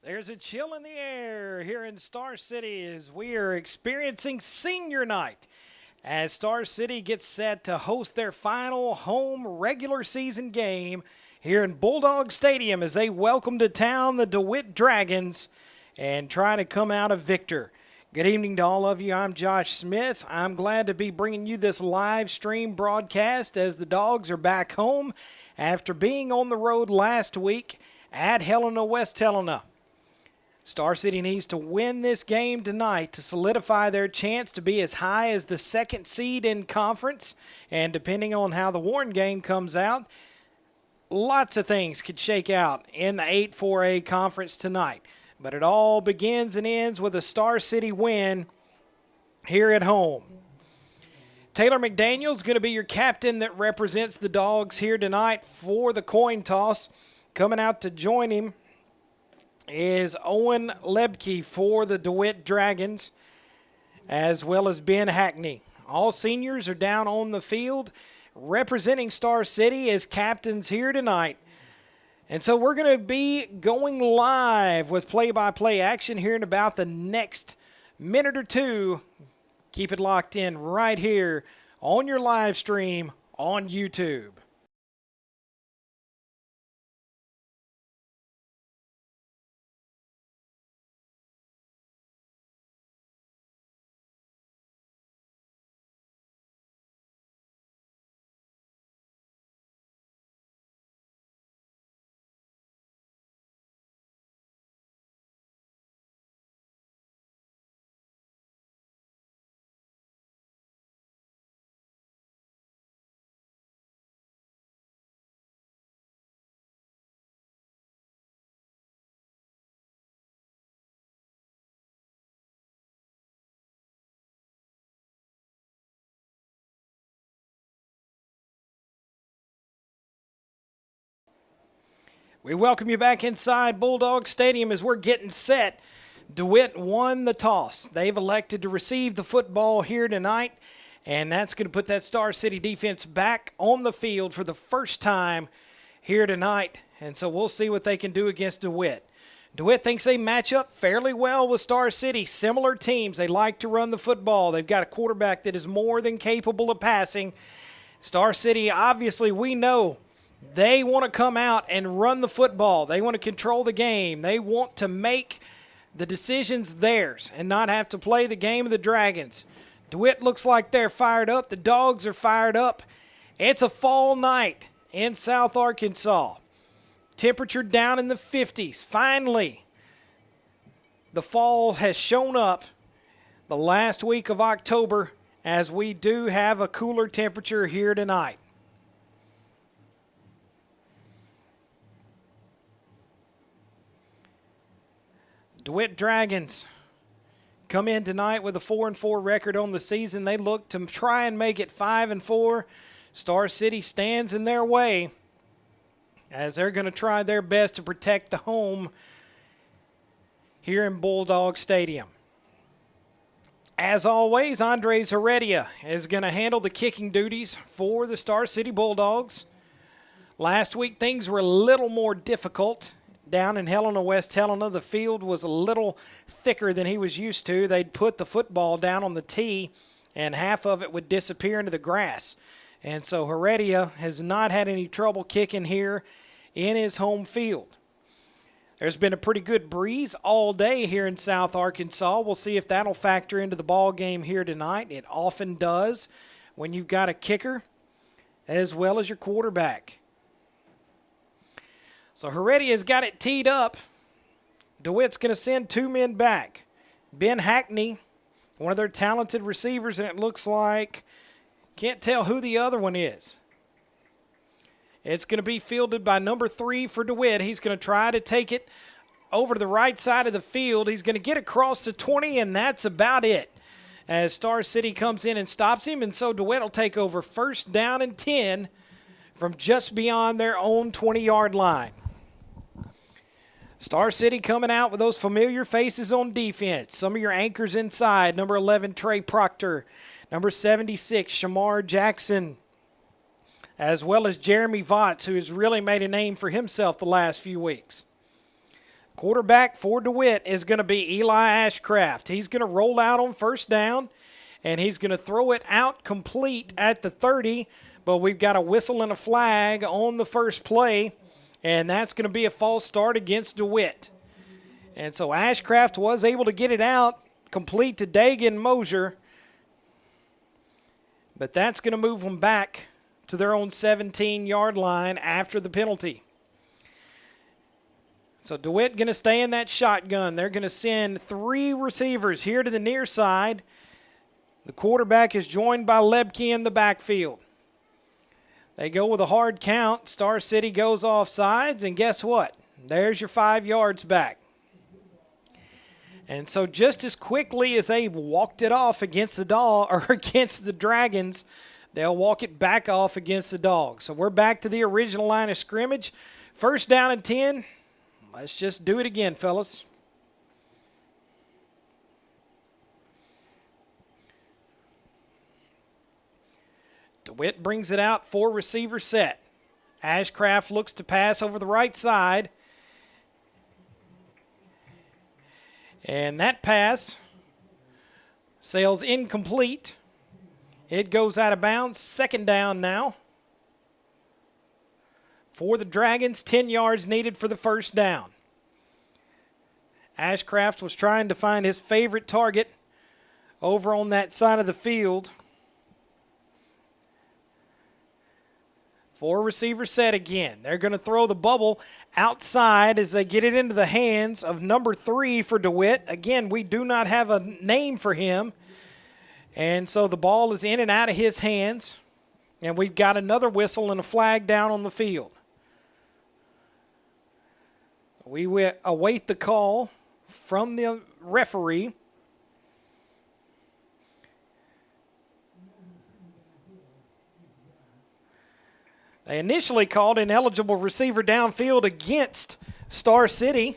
There's a chill in the air here in Star City as we are experiencing senior night as Star City gets set to host their final home regular season game here in Bulldog Stadium as they welcome to town the Dewitt Dragons and try to come out a victor. Good evening to all of you. I'm Josh Smith. I'm glad to be bringing you this live stream broadcast as the Dogs are back home after being on the road last week at Helena, West Helena. Star City needs to win this game tonight to solidify their chance to be as high as the second seed in conference. And depending on how the Warren game comes out, lots of things could shake out in the 8-4A conference tonight. But it all begins and ends with a Star City win here at home. Taylor McDaniel's going to be your captain that represents the Dogs here tonight for the coin toss. Coming out to join him is Owen Lebke for the DeWitt Dragons, as well as Ben Hackney. All seniors are down on the field representing Star City as captains here tonight. And so we're going to be going live with play-by-play action here in about the next minute or two. Keep it locked in right here on your live stream on YouTube. We welcome you back inside Bulldog Stadium as we're getting set. DeWitt won the toss. They've elected to receive the football here tonight, and that's going to put that Star City defense back on the field for the first time here tonight. And so we'll see what they can do against DeWitt. DeWitt thinks they match up fairly well with Star City. Similar teams. They like to run the football. They've got a quarterback that is more than capable of passing. Star City, obviously, we know they want to come out and run the football. They want to control the game. They want to make the decisions theirs and not have to play the game of the Dragons. DeWitt looks like they're fired up. The Dogs are fired up. It's a fall night in South Arkansas. Temperature down in the 50s. Finally, the fall has shown up the last week of October as we do have a cooler temperature here tonight. DeWitt Dragons come in tonight with a 4-4 record on the season. They look to try and make it 5-4. Star City stands in their way as they're going to try their best to protect the home here in Bulldog Stadium. As always, Andres Heredia is going to handle the kicking duties for the Star City Bulldogs. Last week, things were a little more difficult. Down in Helena, West Helena, the field was a little thicker than he was used to. They'd put the football down on the tee, and half of it would disappear into the grass. And so Heredia has not had any trouble kicking here in his home field. There's been a pretty good breeze all day here in South Arkansas. We'll see if that'll factor into the ball game here tonight. It often does when you've got a kicker as well as your quarterback. So Heredia's got it teed up. DeWitt's going to send two men back. Ben Hackney, one of their talented receivers, and it looks like, can't tell who the other one is. It's going to be fielded by number 3 for DeWitt. He's going to try to take it over to the right side of the field. He's going to get across the 20, and that's about it as Star City comes in and stops him. And so DeWitt will take over first down and 10 from just beyond their own 20-yard line. Star City coming out with those familiar faces on defense. Some of your anchors inside. Number 11, Trey Proctor. Number 76, Shamar Jackson. As well as Jeremy Votts, who has really made a name for himself the last few weeks. Quarterback for Dewitt is going to be Eli Ashcraft. He's going to roll out on first down, and he's going to throw it out complete at the 30, but we've got a whistle and a flag on the first play, and that's going to be a false start against Dewitt. And so Ashcraft was able to get it out, complete to Dagan Mosier, but that's going to move them back to their own 17-yard line after the penalty. So DeWitt going to stay in that shotgun. They're going to send 3 receivers here to the near side. The quarterback is joined by Lebke in the backfield. They go with a hard count. Star City goes off sides, and guess what? There's your 5 yards back. And so just as quickly as they walked it off against against the Dragons, they'll walk it back off against the Dogs. So we're back to the original line of scrimmage. First down and 10. Let's just do it again, fellas. DeWitt brings it out, 4 receiver set. Ashcraft looks to pass over the right side. And that pass sails incomplete. It goes out of bounds. Second down now. For the Dragons, 10 yards needed for the first down. Ashcraft was trying to find his favorite target over on that side of the field. 4 receiver set again. They're going to throw the bubble outside as they get it into the hands of number 3 for DeWitt. Again, we do not have a name for him. And so the ball is in and out of his hands. And we've got another whistle and a flag down on the field. We will await the call from the referee. They initially called an eligible receiver downfield against Star City,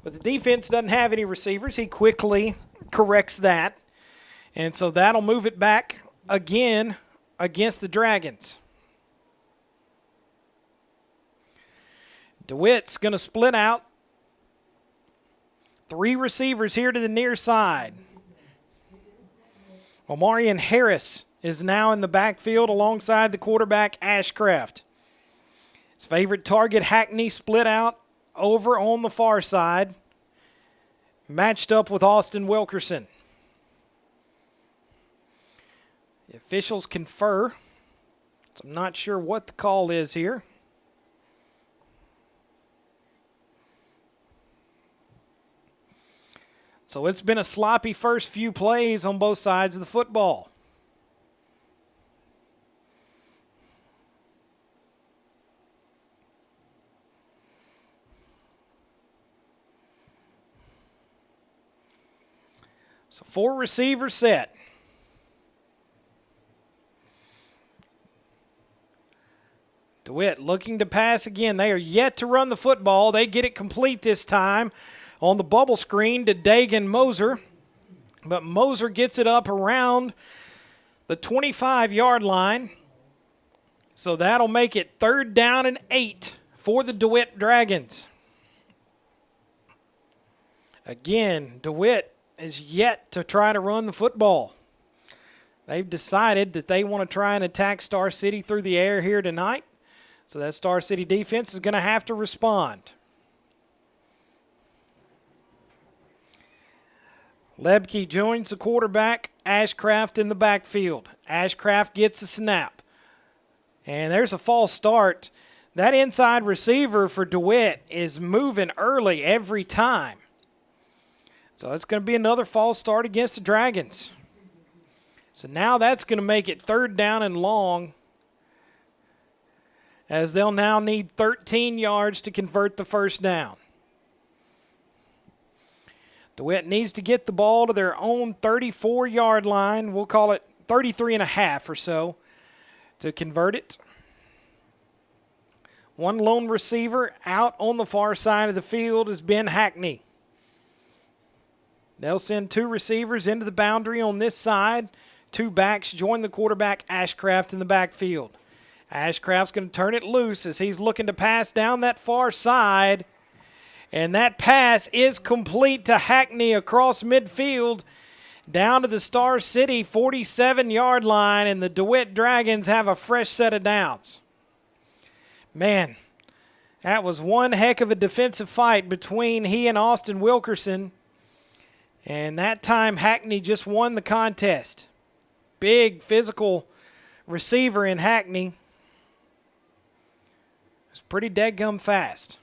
but the defense doesn't have any receivers. He quickly corrects that, and so that'll move it back again against the Dragons. DeWitt's going to split out. 3 receivers here to the near side. Omarion Harris is now in the backfield alongside the quarterback, Ashcraft. His favorite target, Hackney, split out over on the far side, matched up with Austin Wilkerson. The officials confer, so I'm not sure what the call is here. So it's been a sloppy first few plays on both sides of the football. So 4 receivers set. DeWitt looking to pass again. They are yet to run the football. They get it complete this time on the bubble screen to Dagan Mosier. But Mosier gets it up around the 25-yard line. So that'll make it 3rd down and 8 for the DeWitt Dragons. Again, DeWitt is yet to try to run the football. They've decided that they want to try and attack Star City through the air here tonight. So that Star City defense is going to have to respond. Lebke joins the quarterback, Ashcraft in the backfield. Ashcraft gets the snap. And there's a false start. That inside receiver for DeWitt is moving early every time. So it's going to be another false start against the Dragons. So now that's going to make it 3rd down and long, as they'll now need 13 yards to convert the first down. DeWitt needs to get the ball to their own 34-yard line. We'll call it 33 and a half or so to convert it. 1 lone receiver out on the far side of the field is Ben Hackney. They'll send 2 receivers into the boundary on this side. 2 backs join the quarterback, Ashcraft, in the backfield. Ashcraft's going to turn it loose as he's looking to pass down that far side. And that pass is complete to Hackney across midfield down to the Star City 47-yard line, and the Dewitt Dragons have a fresh set of downs. Man, that was one heck of a defensive fight between he and Austin Wilkerson. And that time, Hackney just won the contest. Big physical receiver in Hackney. It's pretty deadgum fast.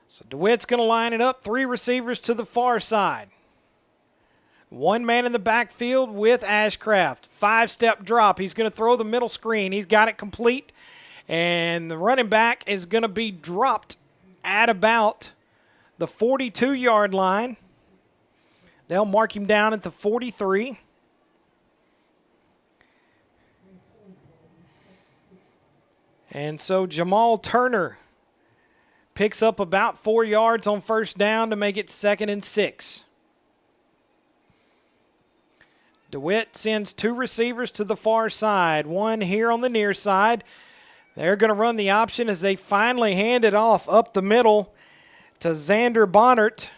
So DeWitt's going to line it up. 3 receivers to the far side. 1 man in the backfield with Ashcraft. 5-step drop. He's going to throw the middle screen. He's got it complete. And the running back is going to be dropped at about the 42-yard line. They'll mark him down at the 43. And so Jamal Turner picks up about 4 yards on first down to make it 2nd and 6. DeWitt sends 2 receivers to the far side, 1 here on the near side. They're going to run the option as they finally hand it off up the middle to Xander Bonnert.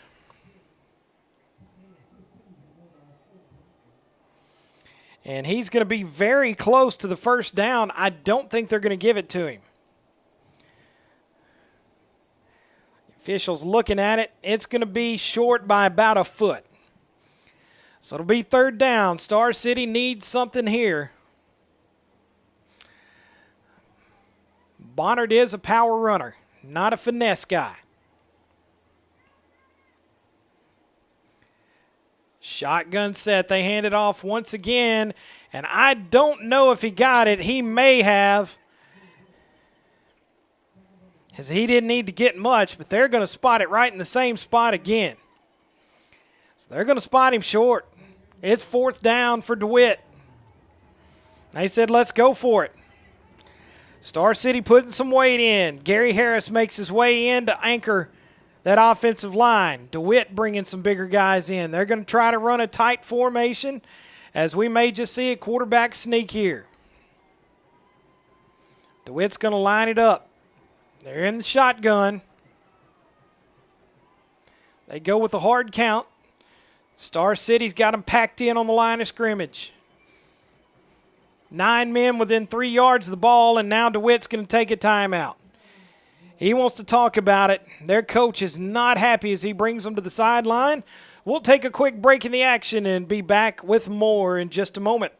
And he's going to be very close to the first down. I don't think they're going to give it to him. Officials looking at it. It's going to be short by about a foot. So it'll be 3rd down. Star City needs something here. Bonnert is a power runner, not a finesse guy. Shotgun set. They hand it off once again, and I don't know if he got it. He may have, as he didn't need to get much, but they're going to spot it right in the same spot again. So they're going to spot him short. It's 4th down for DeWitt. They said, let's go for it. Star City putting some weight in. Gary Harris makes his way in to anchor that offensive line. DeWitt bringing some bigger guys in. They're going to try to run a tight formation, as we may just see a quarterback sneak here. DeWitt's going to line it up. They're in the shotgun. They go with a hard count. Star City's got them packed in on the line of scrimmage. 9 men within 3 yards of the ball, and now DeWitt's going to take a timeout. He wants to talk about it. Their coach is not happy as he brings them to the sideline. We'll take a quick break in the action and be back with more in just a moment.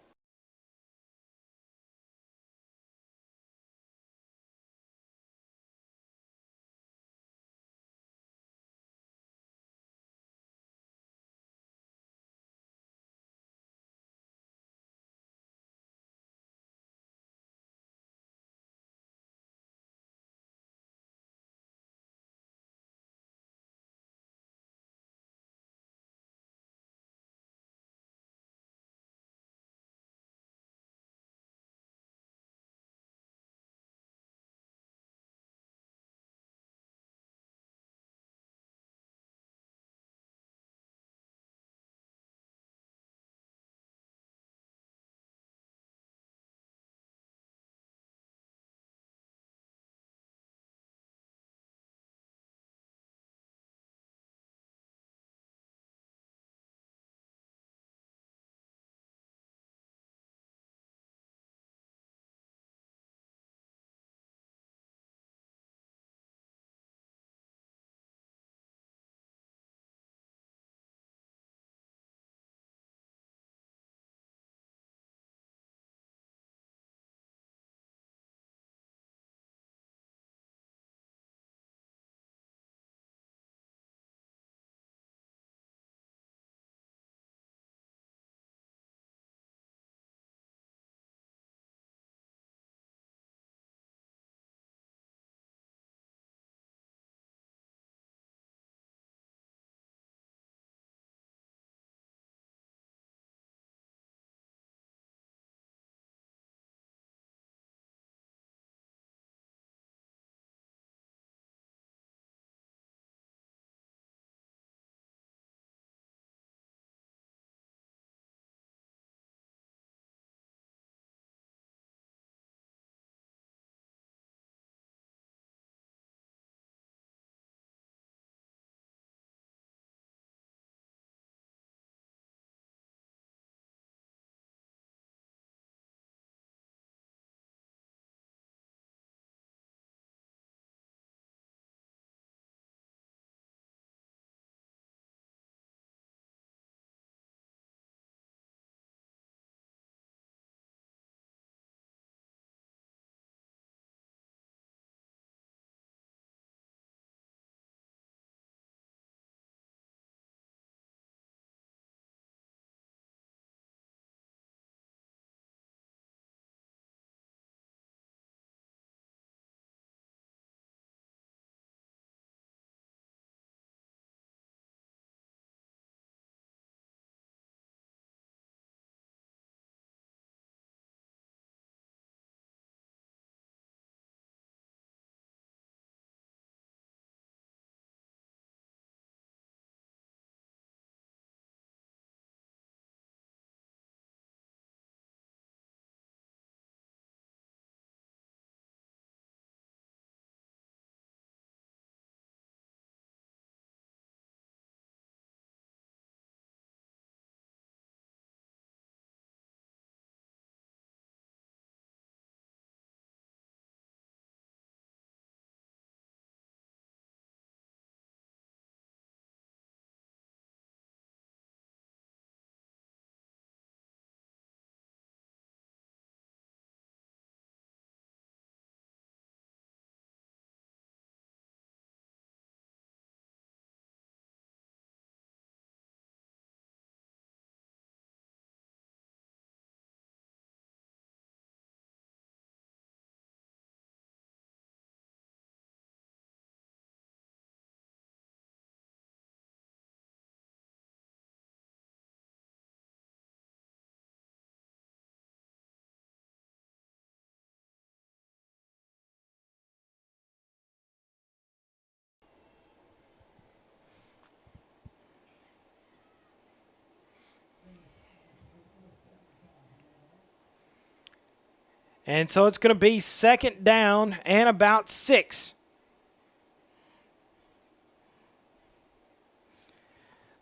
And so it's going to be 2nd down and about 6.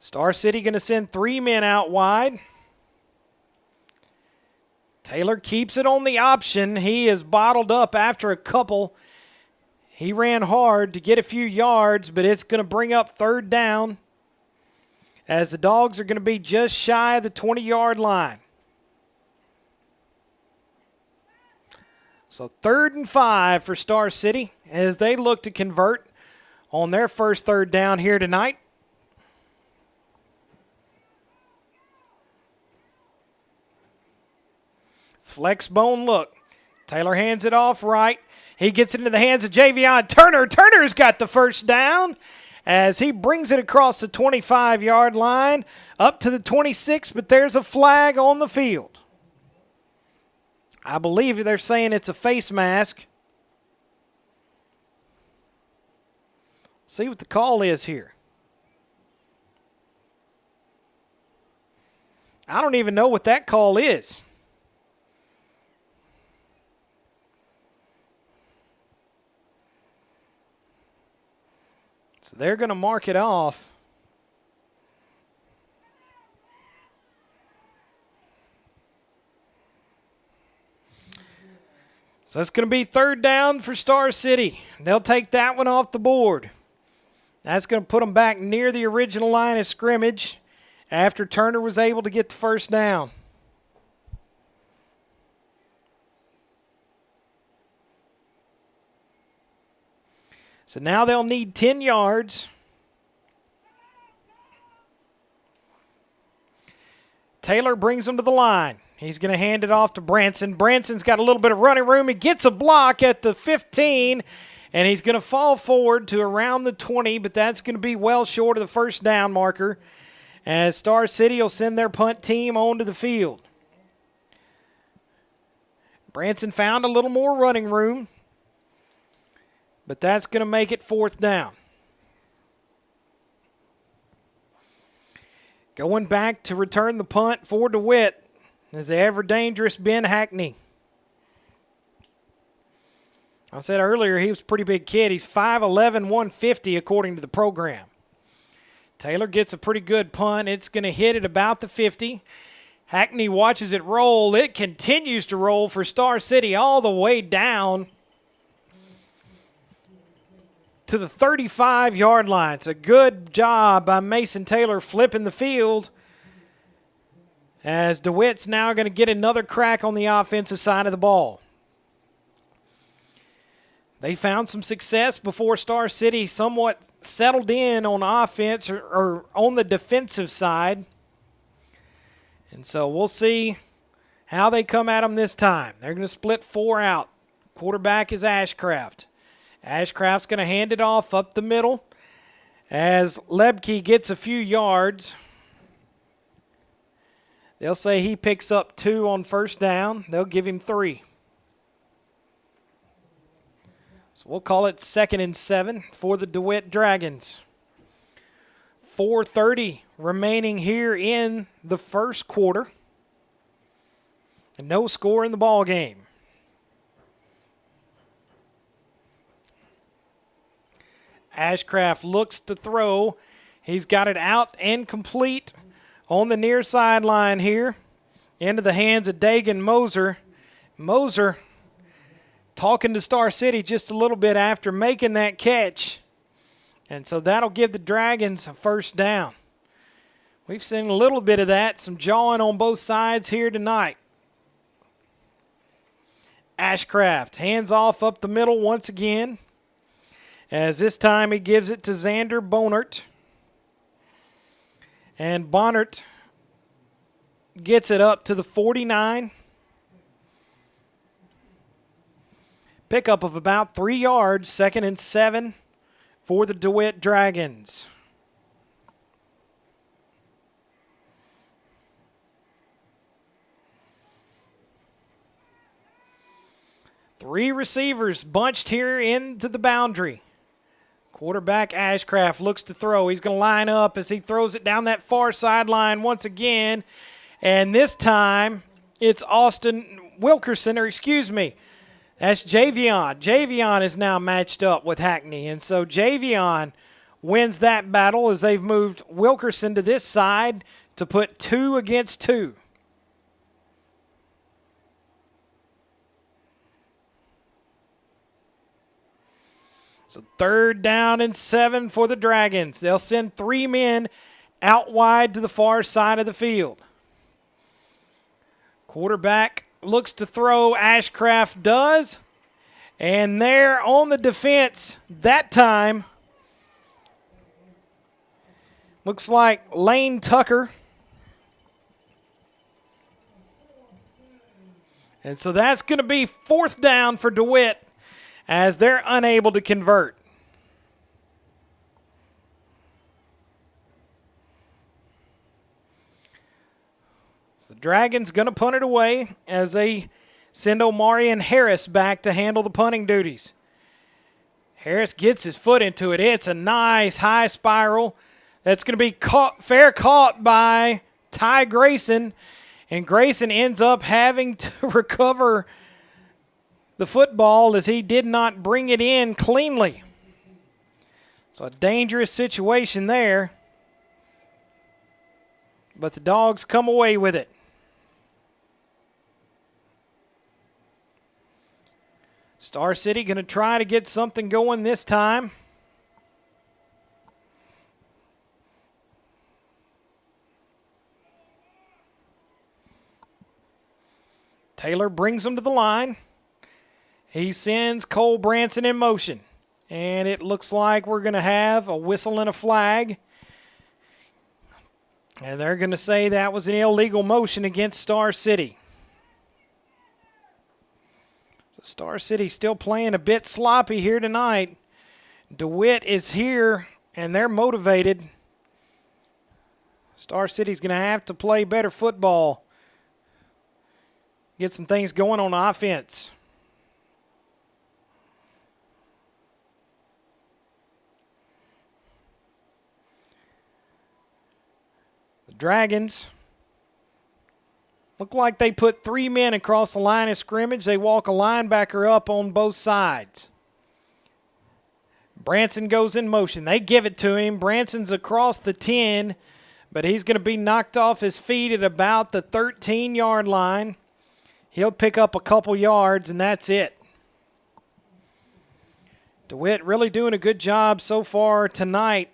Star City going to send 3 men out wide. Taylor keeps it on the option. He is bottled up after a couple. He ran hard to get a few yards, but it's going to bring up 3rd down as the Dogs are going to be just shy of the 20-yard line. So 3rd and 5 for Star City as they look to convert on their first 3rd down here tonight. Flex bone look. Taylor hands it off right. He gets it into the hands of Javion Turner. Turner's got the first down as he brings it across the 25-yard line up to the 26, but there's a flag on the field. I believe they're saying it's a face mask. See what the call is here. I don't even know what that call is. So they're going to mark it off. So it's going to be 3rd down for Star City. They'll take that one off the board. That's going to put them back near the original line of scrimmage after Turner was able to get the first down. So now they'll need 10 yards. Taylor brings them to the line. He's going to hand it off to Branson. Branson's got a little bit of running room. He gets a block at the 15, and he's going to fall forward to around the 20, but that's going to be well short of the first down marker as Star City will send their punt team onto the field. Branson found a little more running room, but that's going to make it 4th down. Going back to return the punt for Dewitt is the ever-dangerous Ben Hackney. I said earlier he was a pretty big kid. He's 5'11", 150 according to the program. Taylor gets a pretty good punt. It's going to hit at about the 50. Hackney watches it roll. It continues to roll for Star City all the way down to the 35-yard line. It's a good job by Mason Taylor flipping the field as DeWitt's now going to get another crack on the offensive side of the ball. They found some success before Star City somewhat settled in on offense or on the defensive side. And so we'll see how they come at them this time. They're going to split 4 out. Quarterback is Ashcraft. Ashcraft's going to hand it off up the middle as Lebke gets a few yards. They'll say he picks up 2 on first down. They'll give him 3. So we'll call it 2nd and 7 for the DeWitt Dragons. 4:30 remaining here in the first quarter. And no score in the ball game. Ashcraft looks to throw. He's got it out and complete on the near sideline here into the hands of Dagan Moser. Moser talking to Star City just a little bit after making that catch. And so that'll give the Dragons a first down. We've seen a little bit of that, some jawing on both sides here tonight. Ashcraft hands off up the middle once again, as this time he gives it to Xander Bonert. And Bonert gets it up to the 49. Pickup of about 3 yards, 2nd and 7 for the DeWitt Dragons. Three receivers bunched here into the boundary. Quarterback Ashcraft looks to throw. He's going to line up as he throws it down that far sideline once again. And this time it's Austin Wilkerson, or excuse me, that's Javion. Javion is now matched up with Hackney, and so Javion wins that battle as they've moved Wilkerson to this side to put 2 against 2. So 3rd down and 7 for the Dragons. They'll send 3 men out wide to the far side of the field. Quarterback looks to throw. Ashcraft does. And there on the defense that time, looks like Lane Tucker. And so that's going to be 4th down for Dewitt as they're unable to convert. So the Dragons going to punt it away as they send Omarion Harris back to handle the punting duties. Harris gets his foot into it. It's a nice high spiral. That's going to be fair caught by Ty Grayson. And Grayson ends up having to recover the football as he did not bring it in cleanly. So a dangerous situation there. But the Dogs come away with it. Star City going to try to get something going this time. Taylor brings them to the line. He sends Cole Branson in motion. And it looks like we're going to have a whistle and a flag. And they're going to say that was an illegal motion against Star City. So Star City still playing a bit sloppy here tonight. DeWitt is here, and they're motivated. Star City's going to have to play better football. Get some things going on offense. The Dragons look like they put 3 men across the line of scrimmage. They walk a linebacker up on both sides. Branson goes in motion. They give it to him. Branson's across the 10, but he's going to be knocked off his feet at about the 13-yard line. He'll pick up a couple yards, and that's it. DeWitt really doing a good job so far tonight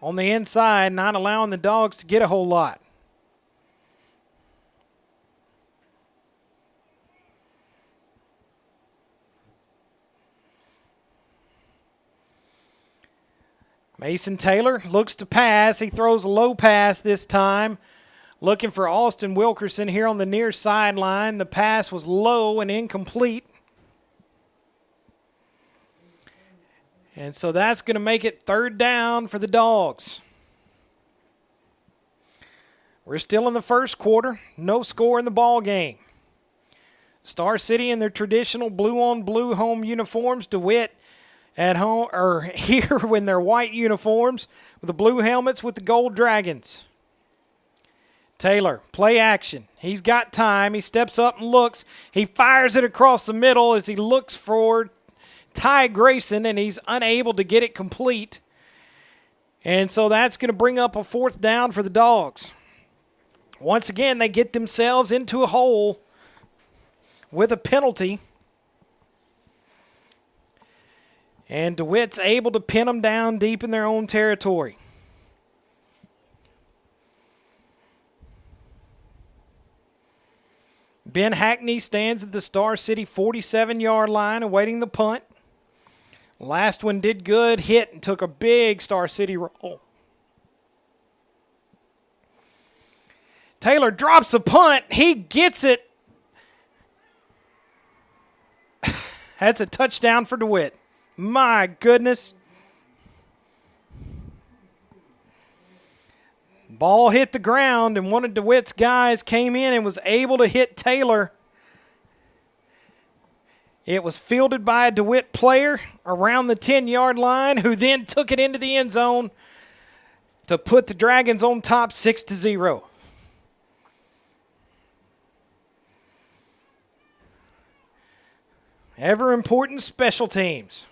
on the inside, not allowing the Dogs to get a whole lot. Mason Taylor looks to pass. He throws a low pass this time. Looking for Austin Wilkerson here on the near sideline. The pass was low and incomplete. And so that's going to make it 3rd down for the Dogs. We're still in the first quarter. No score in the ball game. Star City in their traditional blue-on-blue home uniforms. DeWitt at home, or here in their white uniforms with the blue helmets with the gold dragons. Taylor, play action. He's got time. He steps up and looks. He fires it across the middle as he looks for Ty Grayson, and he's unable to get it complete. And so that's going to bring up a 4th down for the Dogs. Once again, they get themselves into a hole with a penalty. And DeWitt's able to pin them down deep in their own territory. Ben Hackney stands at the Star City 47-yard line awaiting the punt. Last one did good, hit, and took a big Star City roll. Taylor drops a punt. He gets it. That's a touchdown for DeWitt. My goodness. Ball hit the ground, and one of DeWitt's guys came in and was able to hit Taylor. It was fielded by a DeWitt player around the 10-yard line, who then took it into the end zone to put the Dragons on top 6-0. Ever important special teams.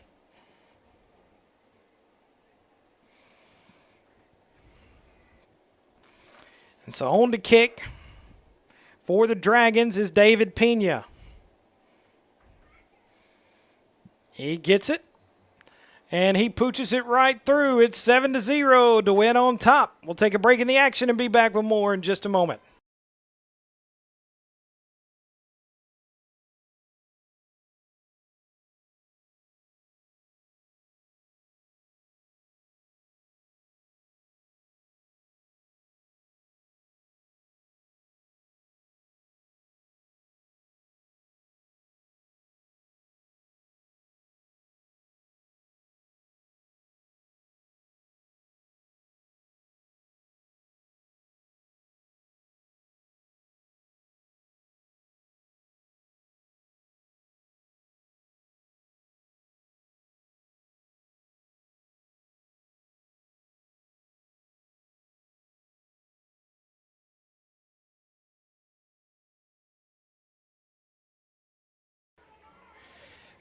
And so on to kick for the Dragons is David Pena. He gets it, and he pooches it right through. It's 7-0 to win on top. We'll take a break in the action and be back with more in just a moment.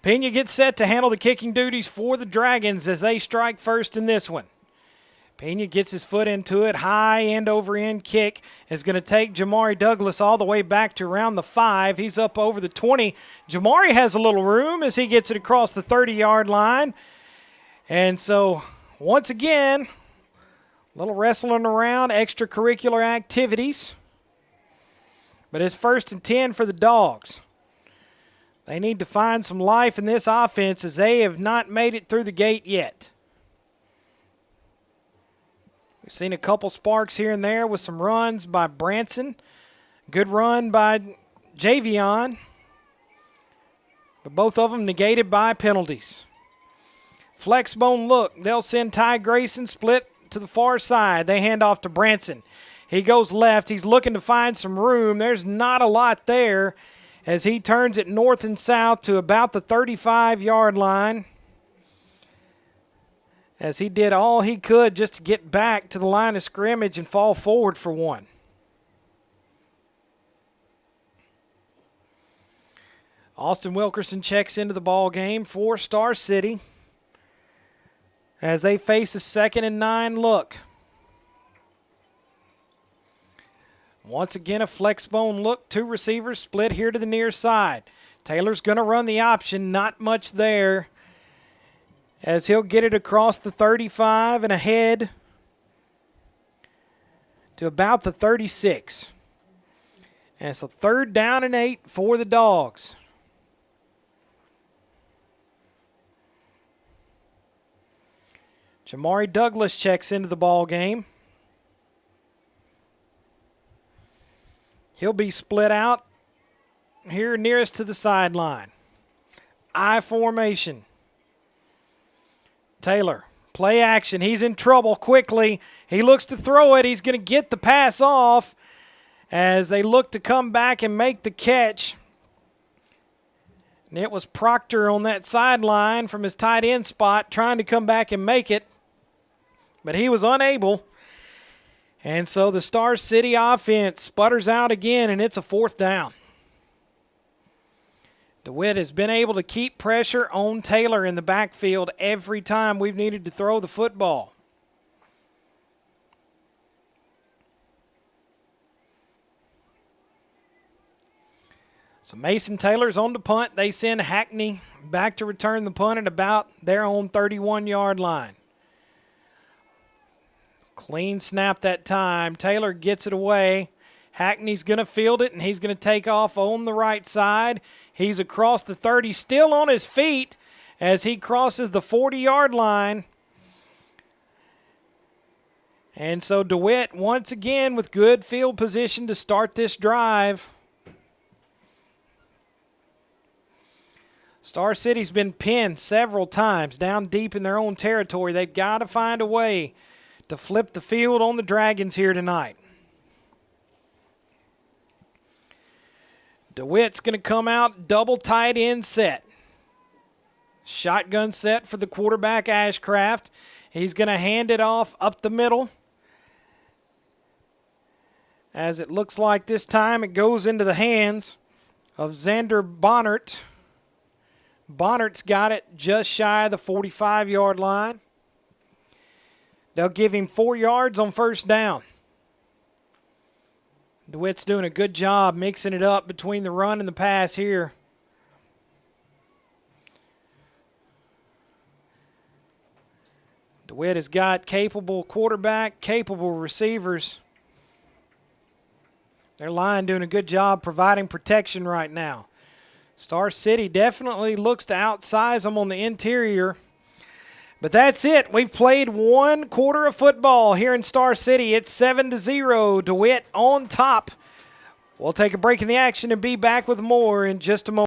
Pena gets set to handle the kicking duties for the Dragons as they strike first in this one. Pena gets his foot into it. High end-over-end kick is going to take Jamari Douglas all the way back to around the 5. He's up over the 20. Jamari has a little room as he gets it across the 30-yard line. And so, once again, a little wrestling around, extracurricular activities. But it's 1st and 10 for the Dogs. They need to find some life in this offense as they have not made it through the gate yet. We've seen a couple sparks here and there with some runs by Branson. Good run by Javion. But both of them negated by penalties. Flexbone look. They'll send Ty Grayson split to the far side. They hand off to Branson. He goes left. He's looking to find some room. There's not a lot there, as he turns it north and south to about the 35-yard line, as he did all he could just to get back to the line of scrimmage and fall forward for one. Austin Wilkerson checks into the ball game for Star City as they face a 2nd and 9 look. Once again, a flexbone look. 2 receivers split here to the near side. Taylor's going to run the option. Not much there, as he'll get it across the 35 and ahead to about the 36. And so 3rd down and 8 for the Dogs. Jamari Douglas checks into the ball game. He'll be split out here nearest to the sideline. I formation. Taylor, play action. He's in trouble quickly. He looks to throw it. He's going to get the pass off as they look to come back and make the catch. And it was Proctor on that sideline from his tight end spot trying to come back and make it, but he was unable. And so the Star City offense sputters out again, and it's a 4th down. Dewitt has been able to keep pressure on Taylor in the backfield every time we've needed to throw the football. So Mason Taylor's on the punt. They send Hackney back to return the punt at about their own 31-yard line. Clean snap that time. Taylor gets it away. Hackney's going to field it, and he's going to take off on the right side. He's across the 30, still on his feet as he crosses the 40-yard line. And so DeWitt, once again, with good field position to start this drive. Star City's been pinned several times down deep in their own territory. They've got to find a way to flip the field on the Dragons here tonight. DeWitt's going to come out double tight end set. Shotgun set for the quarterback, Ashcraft. He's going to hand it off up the middle, as it looks like this time it goes into the hands of Xander Bonnert, Bonnert's got it just shy of the 45-yard line. They'll give him 4 yards on first down. Dewitt's doing a good job mixing it up between the run and the pass here. Dewitt has got capable quarterback, capable receivers. Their line doing a good job providing protection right now. Star City definitely looks to outsize them on the interior. But that's it. We've played 1 quarter of football here in Star City. It's 7-0. DeWitt on top. We'll take a break in the action and be back with more in just a moment.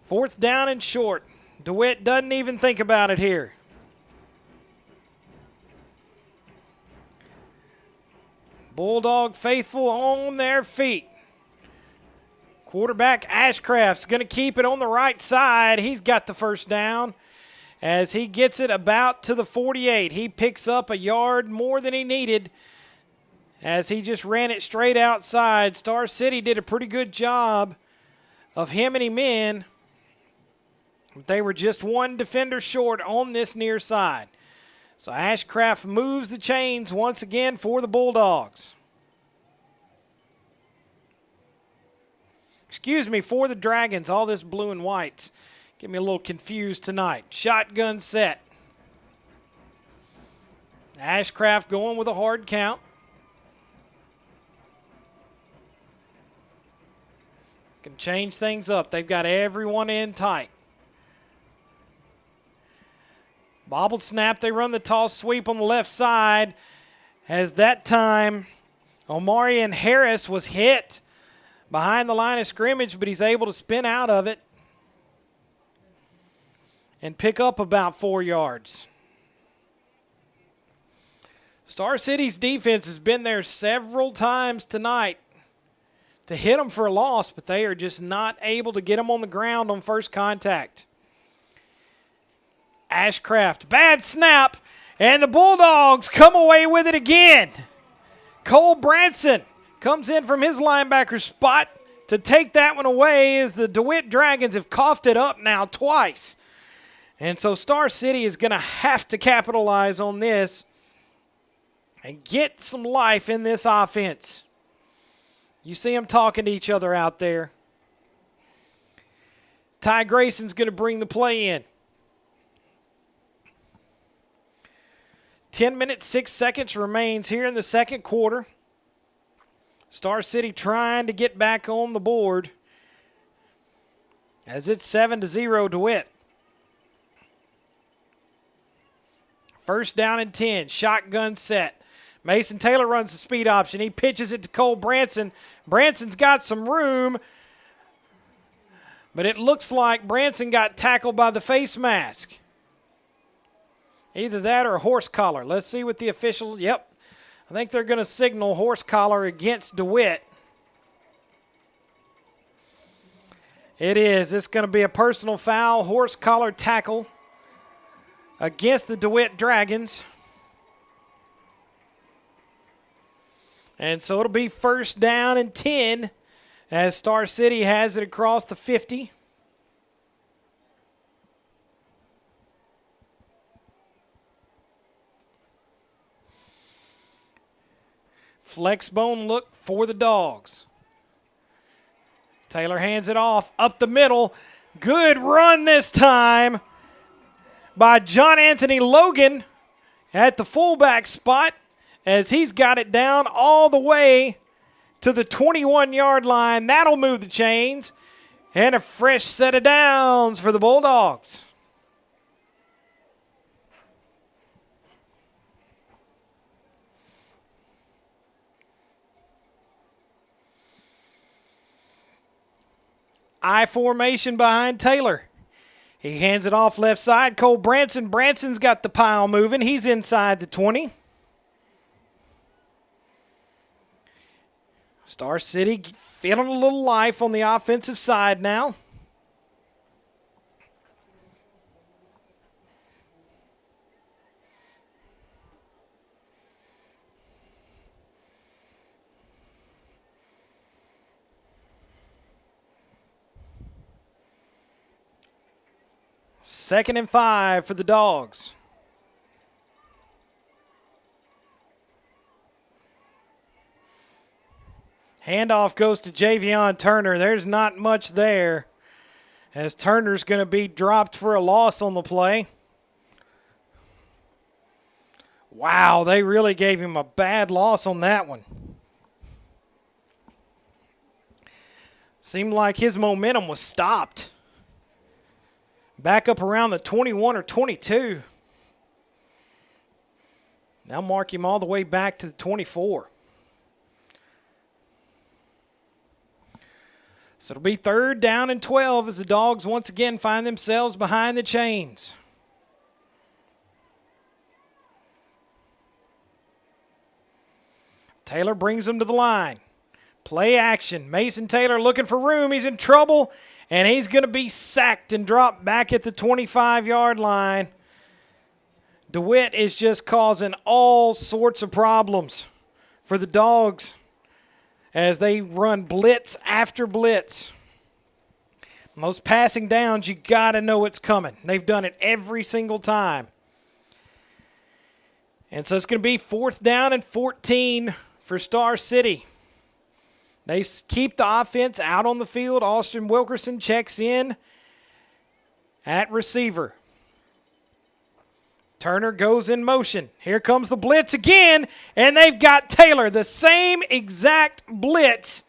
Fourth down and short. DeWitt doesn't even think about it here. Bulldog faithful on their feet. Quarterback Ashcraft's going to keep it on the right side. He's got the first down as he gets it about to the 48. He picks up a yard more than he needed as he just ran it straight outside. Star City did a pretty good job of hemming him in. They were just one defender short on this near side. So Ashcraft moves the chains once again for the Bulldogs. Excuse me, for the Dragons. All this blue and white's get me a little confused tonight. Shotgun set. Ashcraft going with a hard count. Can change things up. They've got everyone in tight. Bobbled snap. They run the toss sweep on the left side. As that time, Omarion Harris was hit behind the line of scrimmage, but he's able to spin out of it and pick up about 4 yards. Star City's defense has been there several times tonight to hit them for a loss, but they are just not able to get them on the ground on first contact. Ashcraft, bad snap, and the Bulldogs come away with it again. Cole Branson comes in from his linebacker spot to take that one away as the Dewitt Dragons have coughed it up now twice. And so Star City is going to have to capitalize on this and get some life in this offense. You see them talking to each other out there. Ty Grayson's going to bring the play in. 10 minutes, 6 seconds remains here in the second quarter. Star City trying to get back on the board as it's 7-0 DeWitt. First down and 10, shotgun set. Mason Taylor runs the speed option. He pitches it to Cole Branson. Branson's got some room, but it looks like Branson got tackled by the face mask. Either that or a horse collar. Let's see what the official, yep. I think they're going to signal horse collar against DeWitt. It is. It's going to be a personal foul, horse collar tackle against the DeWitt Dragons. And so it'll be first down and 10 as Star City has it across the 50. Flexbone look for the Dogs. Taylor hands it off up the middle. Good run this time by John Anthony Logan at the fullback spot as he's got it down all the way to the 21-yard line. That'll move the chains. And a fresh set of downs for the Bulldogs. I formation behind Taylor. He hands it off left side. Cole Branson. Branson's got the pile moving. He's inside the 20. Star City feeling a little life on the offensive side now. Second and 5 for the Dogs. Handoff goes to Javion Turner. There's not much there as Turner's going to be dropped for a loss on the play. Wow, they really gave him a bad loss on that one. Seemed like his momentum was stopped. Back up around the 21 or 22. Now mark him all the way back to the 24. So it'll be third down and 12 as the Dogs once again find themselves behind the chains. Taylor brings them to the line. Play action. Mason Taylor looking for room. He's in trouble, and he's going to be sacked and dropped back at the 25-yard line. DeWitt is just causing all sorts of problems for the Dogs as they run blitz after blitz. Those passing downs, you got to know it's coming. They've done it every single time. And so it's going to be fourth down and 14 for Star City. They keep the offense out on the field. Austin Wilkerson checks in at receiver. Turner goes in motion. Here comes the blitz again, and they've got Taylor, the same exact blitz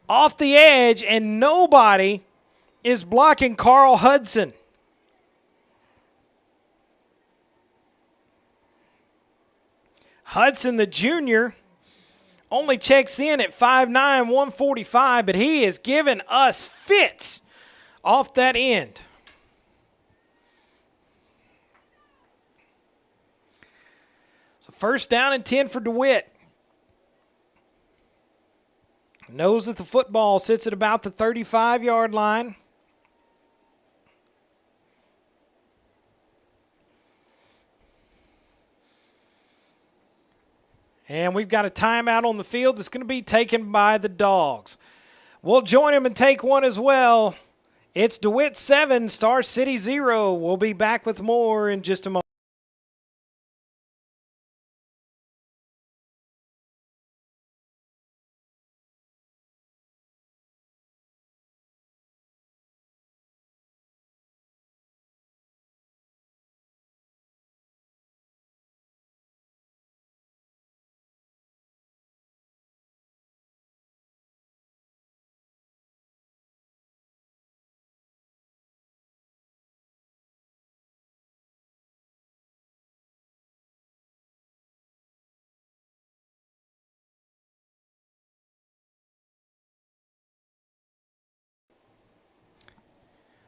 off the edge, and nobody is blocking Carl Hudson. Hudson, the junior, only checks in at 5'9", 145, but he is giving us fits off that end. So first down and 10 for Dewitt. Knows that the football sits at about the 35-yard line. And we've got a timeout on the field that's going to be taken by the Dogs. We'll join him and take one as well. It's DeWitt 7, Star City 0. We'll be back with more in just a moment.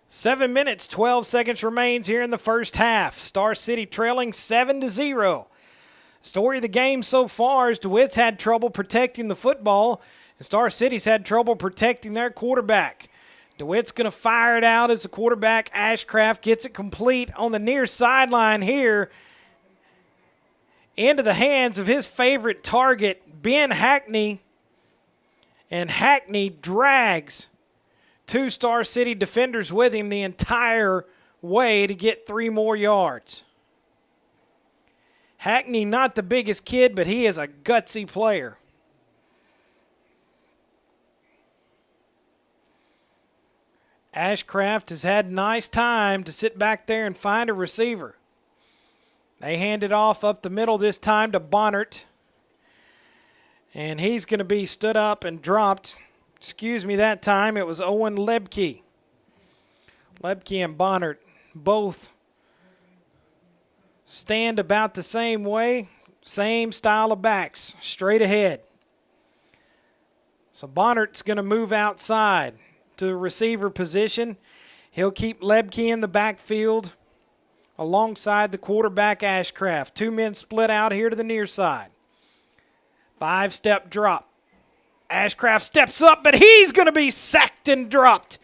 Seven minutes, 12 seconds remains here in the first half. Star City trailing 7-0. Story of the game so far is DeWitt's had trouble protecting the football, and Star City's had trouble protecting their quarterback. DeWitt's going to fire it out as the quarterback, Ashcraft, gets it complete on the near sideline here into the hands of his favorite target, Ben Hackney. And Hackney drags two Star City defenders with him the entire way to get 3 more yards. Hackney, not the biggest kid, but he is a gutsy player. Ashcraft has had nice time to sit back there and find a receiver. They hand it off up the middle this time to Bonnert. And he's going to be stood up and dropped. Excuse me, that time it was Owen Lebke. Lebke and Bonnert both stand about the same way, same style of backs, straight ahead. So Bonnert's going to move outside to the receiver position. He'll keep Lebke in the backfield alongside the quarterback Ashcraft. 2 men split out here to the near side. 5-step drop. Ashcraft steps up, but he's going to be sacked and dropped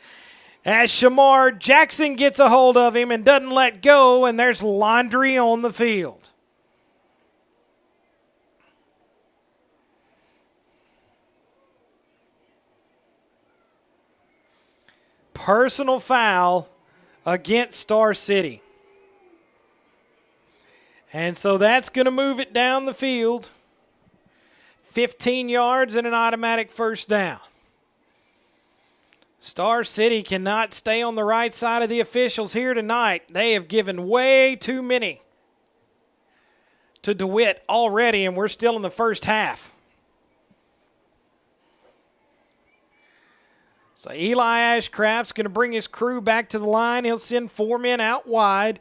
as Shamar Jackson gets a hold of him and doesn't let go, and there's laundry on the field. Personal foul against Star City. And so that's going to move it down the field. 15 yards and an automatic first down. Star City cannot stay on the right side of the officials here tonight. They have given way too many to DeWitt already, and we're still in the first half. So Eli Ashcraft's going to bring his crew back to the line. He'll send 4 men out wide.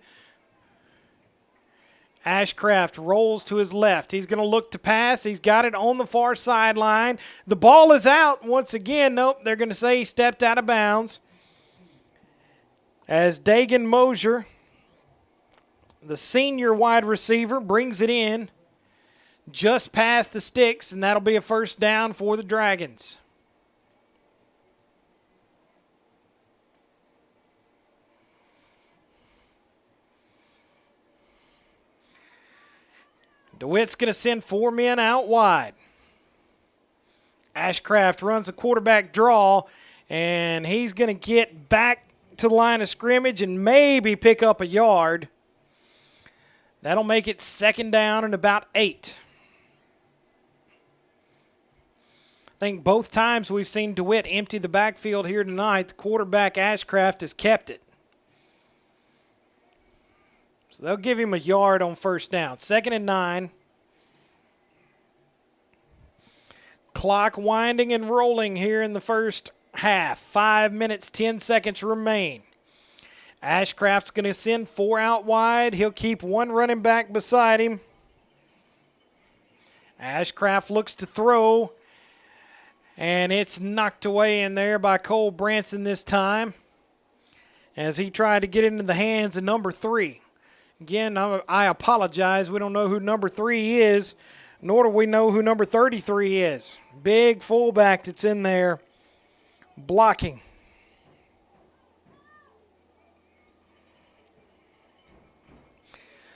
Ashcraft rolls to his left. He's going to look to pass. He's got it on the far sideline. The ball is out once again. Nope, they're going to say he stepped out of bounds. As Dagan Mosier, the senior wide receiver, brings it in just past the sticks, and that'll be a first down for the Dragons. DeWitt's going to send 4 men out wide. Ashcraft runs a quarterback draw, and he's going to get back to the line of scrimmage and maybe pick up a yard. That'll make it second down and about 8. I think both times we've seen DeWitt empty the backfield here tonight, the quarterback Ashcraft has kept it. So they'll give him a yard on first down. 2nd and 9. Clock winding and rolling here in the first half. 5 minutes, 10 seconds remain. Ashcraft's going to send 4 out wide. He'll keep 1 running back beside him. Ashcraft looks to throw, and it's knocked away in there by Cole Branson this time as he tried to get into the hands of number 3. Again, I apologize. We don't know who number 3 is, nor do we know who number 33 is. Big fullback that's in there blocking.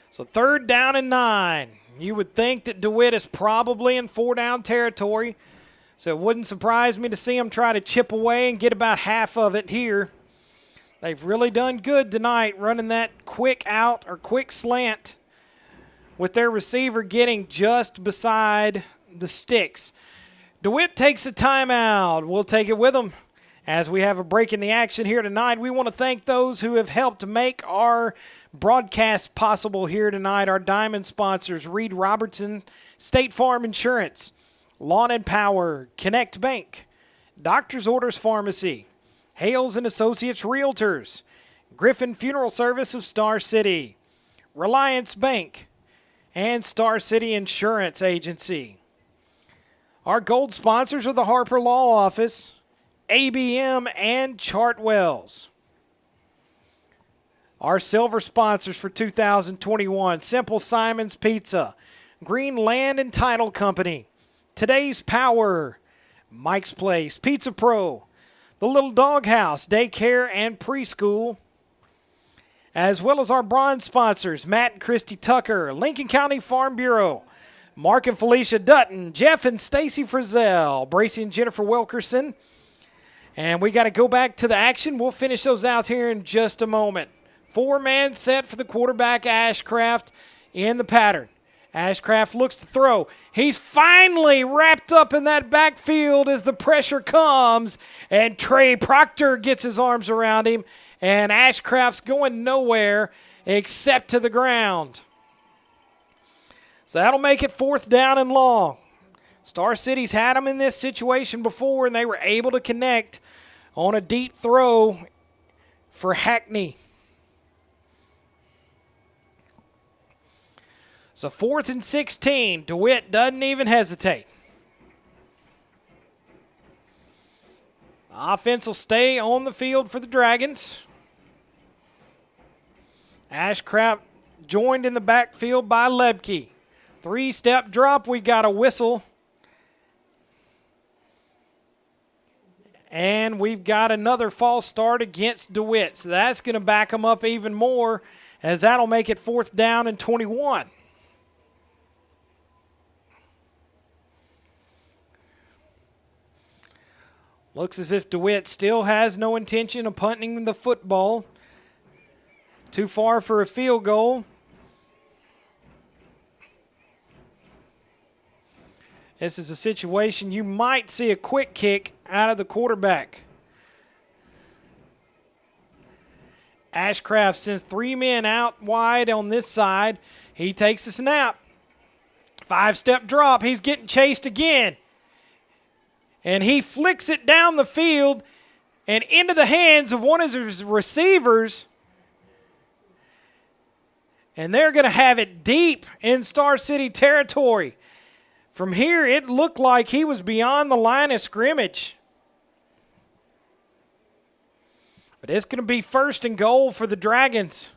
So 3rd down and 9. You would think that Dewitt is probably in 4-down territory, so it wouldn't surprise me to see him try to chip away and get about half of it here. They've really done good tonight running that quick out or quick slant with their receiver getting just beside the sticks. Dewitt takes a timeout. We'll take it with him as we have a break in the action here tonight. We want to thank those who have helped make our broadcast possible here tonight. Our diamond sponsors, Reed Robertson, State Farm Insurance, Lawn and Power, Connect Bank, Doctor's Orders Pharmacy, Hales and Associates Realtors, Griffin Funeral Service of Star City, Reliance Bank, and Star City Insurance Agency. Our gold sponsors are the Harper Law Office, ABM, and Chartwells. Our silver sponsors for 2021, Simple Simon's Pizza, Green Land and Title Company, Today's Power, Mike's Place, Pizza Pro, The Little Dog House, Daycare and Preschool, as well as our bronze sponsors, Matt and Christy Tucker, Lincoln County Farm Bureau, Mark and Felicia Dutton, Jeff and Stacy Frizzell, Bracy and Jennifer Wilkerson. And we got to go back to the action. We'll finish those out here in just a moment. 4-man set for the quarterback, Ashcraft, in the pattern. Ashcraft looks to throw. He's finally wrapped up in that backfield as the pressure comes, and Trey Proctor gets his arms around him, and Ashcraft's going nowhere except to the ground. So that'll make it 4th down and long. Star City's had them in this situation before, and they were able to connect on a deep throw for Hackney. So 4th and 16. DeWitt doesn't even hesitate. Offense will stay on the field for the Dragons. Ashcraft joined in the backfield by Lebke. 3-step drop. We got a whistle. And we've got another false start against DeWitt. So that's going to back them up even more, as that'll make it 4th down and 21. Looks as if DeWitt still has no intention of punting the football. Too far for a field goal. This is a situation you might see a quick kick out of the quarterback. Ashcraft sends 3 men out wide on this side. He takes a snap. 5-step drop. He's getting chased again. And he flicks it down the field and into the hands of one of his receivers. And they're going to have it deep in Star City territory. From here, it looked like he was beyond the line of scrimmage. But it's going to be 1st and goal for the Dragons.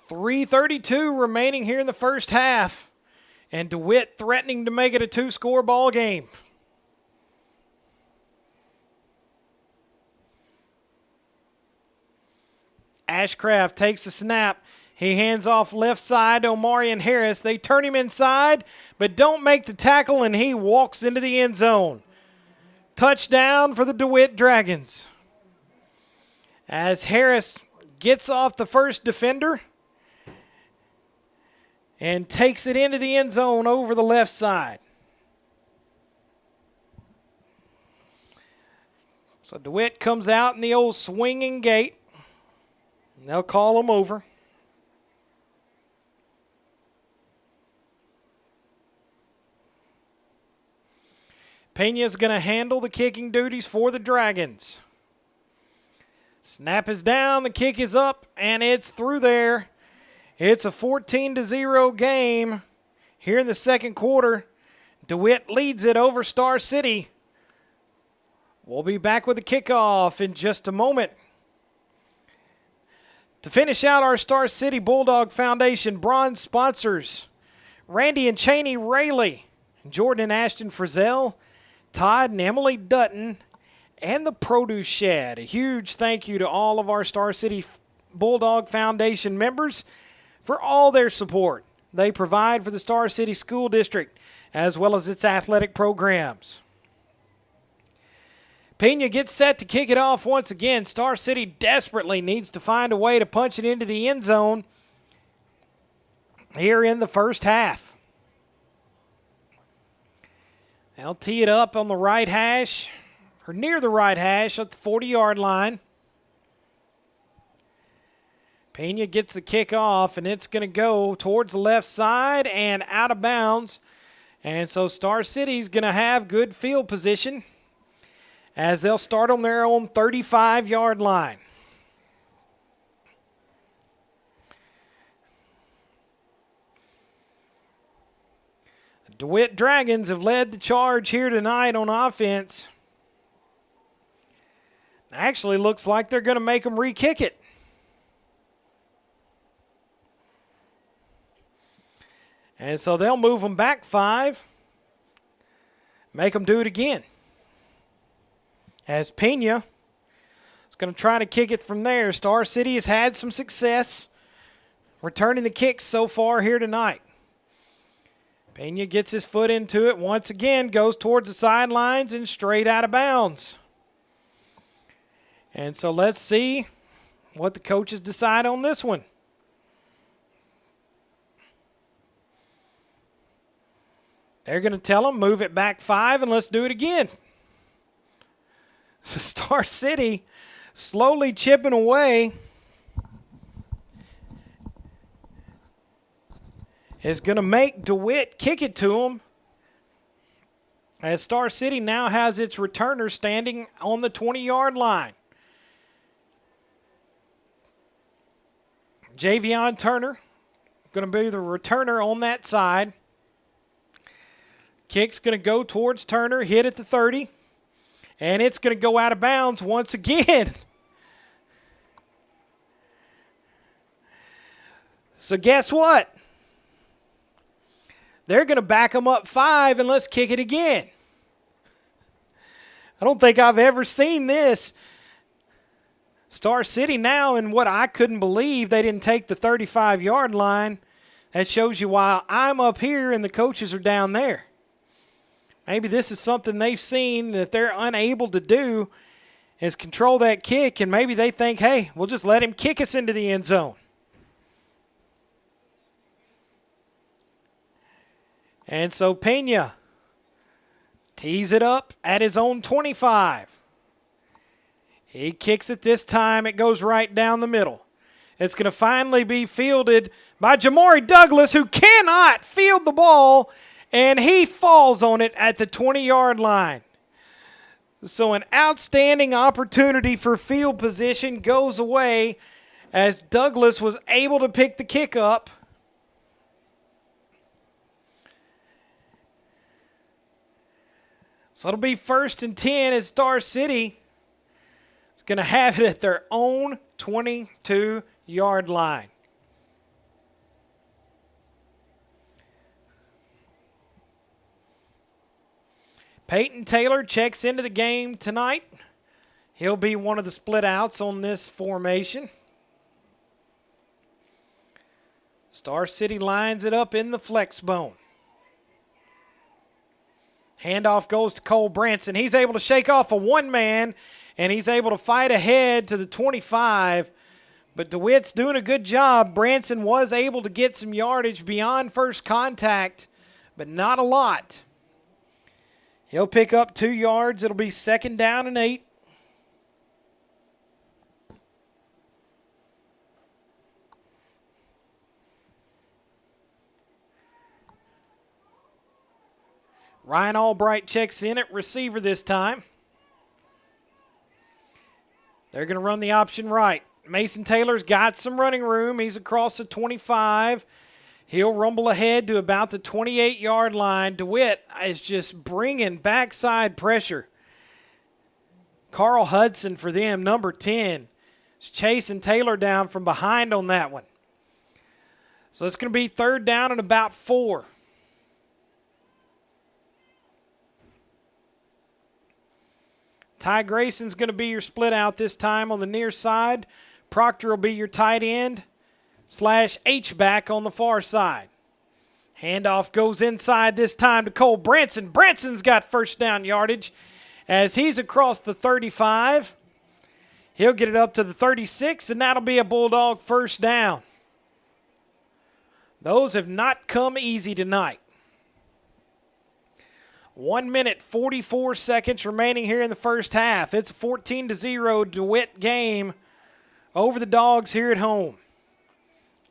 .332 remaining here in the first half. And DeWitt threatening to make it a 2-score ball game. Ashcraft takes the snap. He hands off left side to Omarion Harris. They turn him inside, but don't make the tackle, and he walks into the end zone. Touchdown for the DeWitt Dragons. As Harris gets off the first defender and takes it into the end zone over the left side. So DeWitt comes out in the old swinging gate. They'll call him over. Pena's going to handle the kicking duties for the Dragons. Snap is down, the kick is up, and it's through there. It's a 14-0 game here in the second quarter. DeWitt leads it over Star City We'll be back with the kickoff in just a moment. To finish out our Star City Bulldog Foundation bronze sponsors, Randy and Cheney Rayleigh, Jordan and Ashton Frizzell, Todd and Emily Dutton, and the Produce Shed. A huge thank you to all of our Star City Bulldog Foundation members for all their support they provide for the Star City School District as well as its athletic programs. Pena gets set to kick it off once again. Star City desperately needs to find a way to punch it into the end zone here in the first half. They'll tee it up on the right hash, or near the right hash at the 40-yard line. Pena gets the kick off, and it's going to go towards the left side and out of bounds. And so Star City's going to have good field position as they'll start on their own 35-yard line. The DeWitt Dragons have led the charge here tonight on offense. Actually looks like they're going to make them re-kick it. And so they'll move them back 5, make them do it again. As Pena is going to try to kick it from there. Star City has had some success returning the kicks so far here tonight. Pena gets his foot into it once again, goes towards the sidelines and straight out of bounds. And so let's see what the coaches decide on this one. They're going to tell him, move it back 5 and let's do it again. So Star City slowly chipping away is going to make DeWitt kick it to him, as Star City now has its returner standing on the 20-yard line. Javion Turner going to be the returner on that side. Kick's going to go towards Turner, hit at the 30. And it's going to go out of bounds once again. So guess what? They're going to back them up 5 and let's kick it again. I don't think I've ever seen this. Star City now, in what I couldn't believe, they didn't take the 35-yard line. That shows you why I'm up here and the coaches are down there. Maybe this is something they've seen that they're unable to do, is control that kick, and maybe they think, hey, we'll just let him kick us into the end zone. And so Pena tees it up at his own 25. He kicks it this time. It goes right down the middle. It's going to finally be fielded by Jamari Douglas, who cannot field the ball, and he falls on it at the 20-yard line. So an outstanding opportunity for field position goes away as Douglas was able to pick the kick up. So it'll be 1st and 10 as Star City is going to have it at their own 22-yard line. Peyton Taylor checks into the game tonight. He'll be one of the split outs on this formation. Star City lines it up in the flex bone. Handoff goes to Cole Branson. He's able to shake off a one-man, and he's able to fight ahead to the 25. But DeWitt's doing a good job. Branson was able to get some yardage beyond first contact, but not a lot. He'll pick up 2 yards. It'll be 2nd down and 8. Ryan Albright checks in at receiver this time. They're going to run the option right. Mason Taylor's got some running room. He's across the 25. He'll rumble ahead to about the 28-yard line. DeWitt is just bringing backside pressure. Carl Hudson for them, number 10, is chasing Taylor down from behind on that one. So it's going to be 3rd down and about 4. Ty Grayson's going to be your split out this time on the near side. Proctor will be your tight end / H-back on the far side. Handoff goes inside this time to Cole Branson. Branson's got 1st down yardage as he's across the 35. He'll get it up to the 36, and that'll be a Bulldog 1st down. Those have not come easy tonight. 1 minute, 44 seconds remaining here in the first half. It's a 14-0 DeWitt game over the Dogs here at home.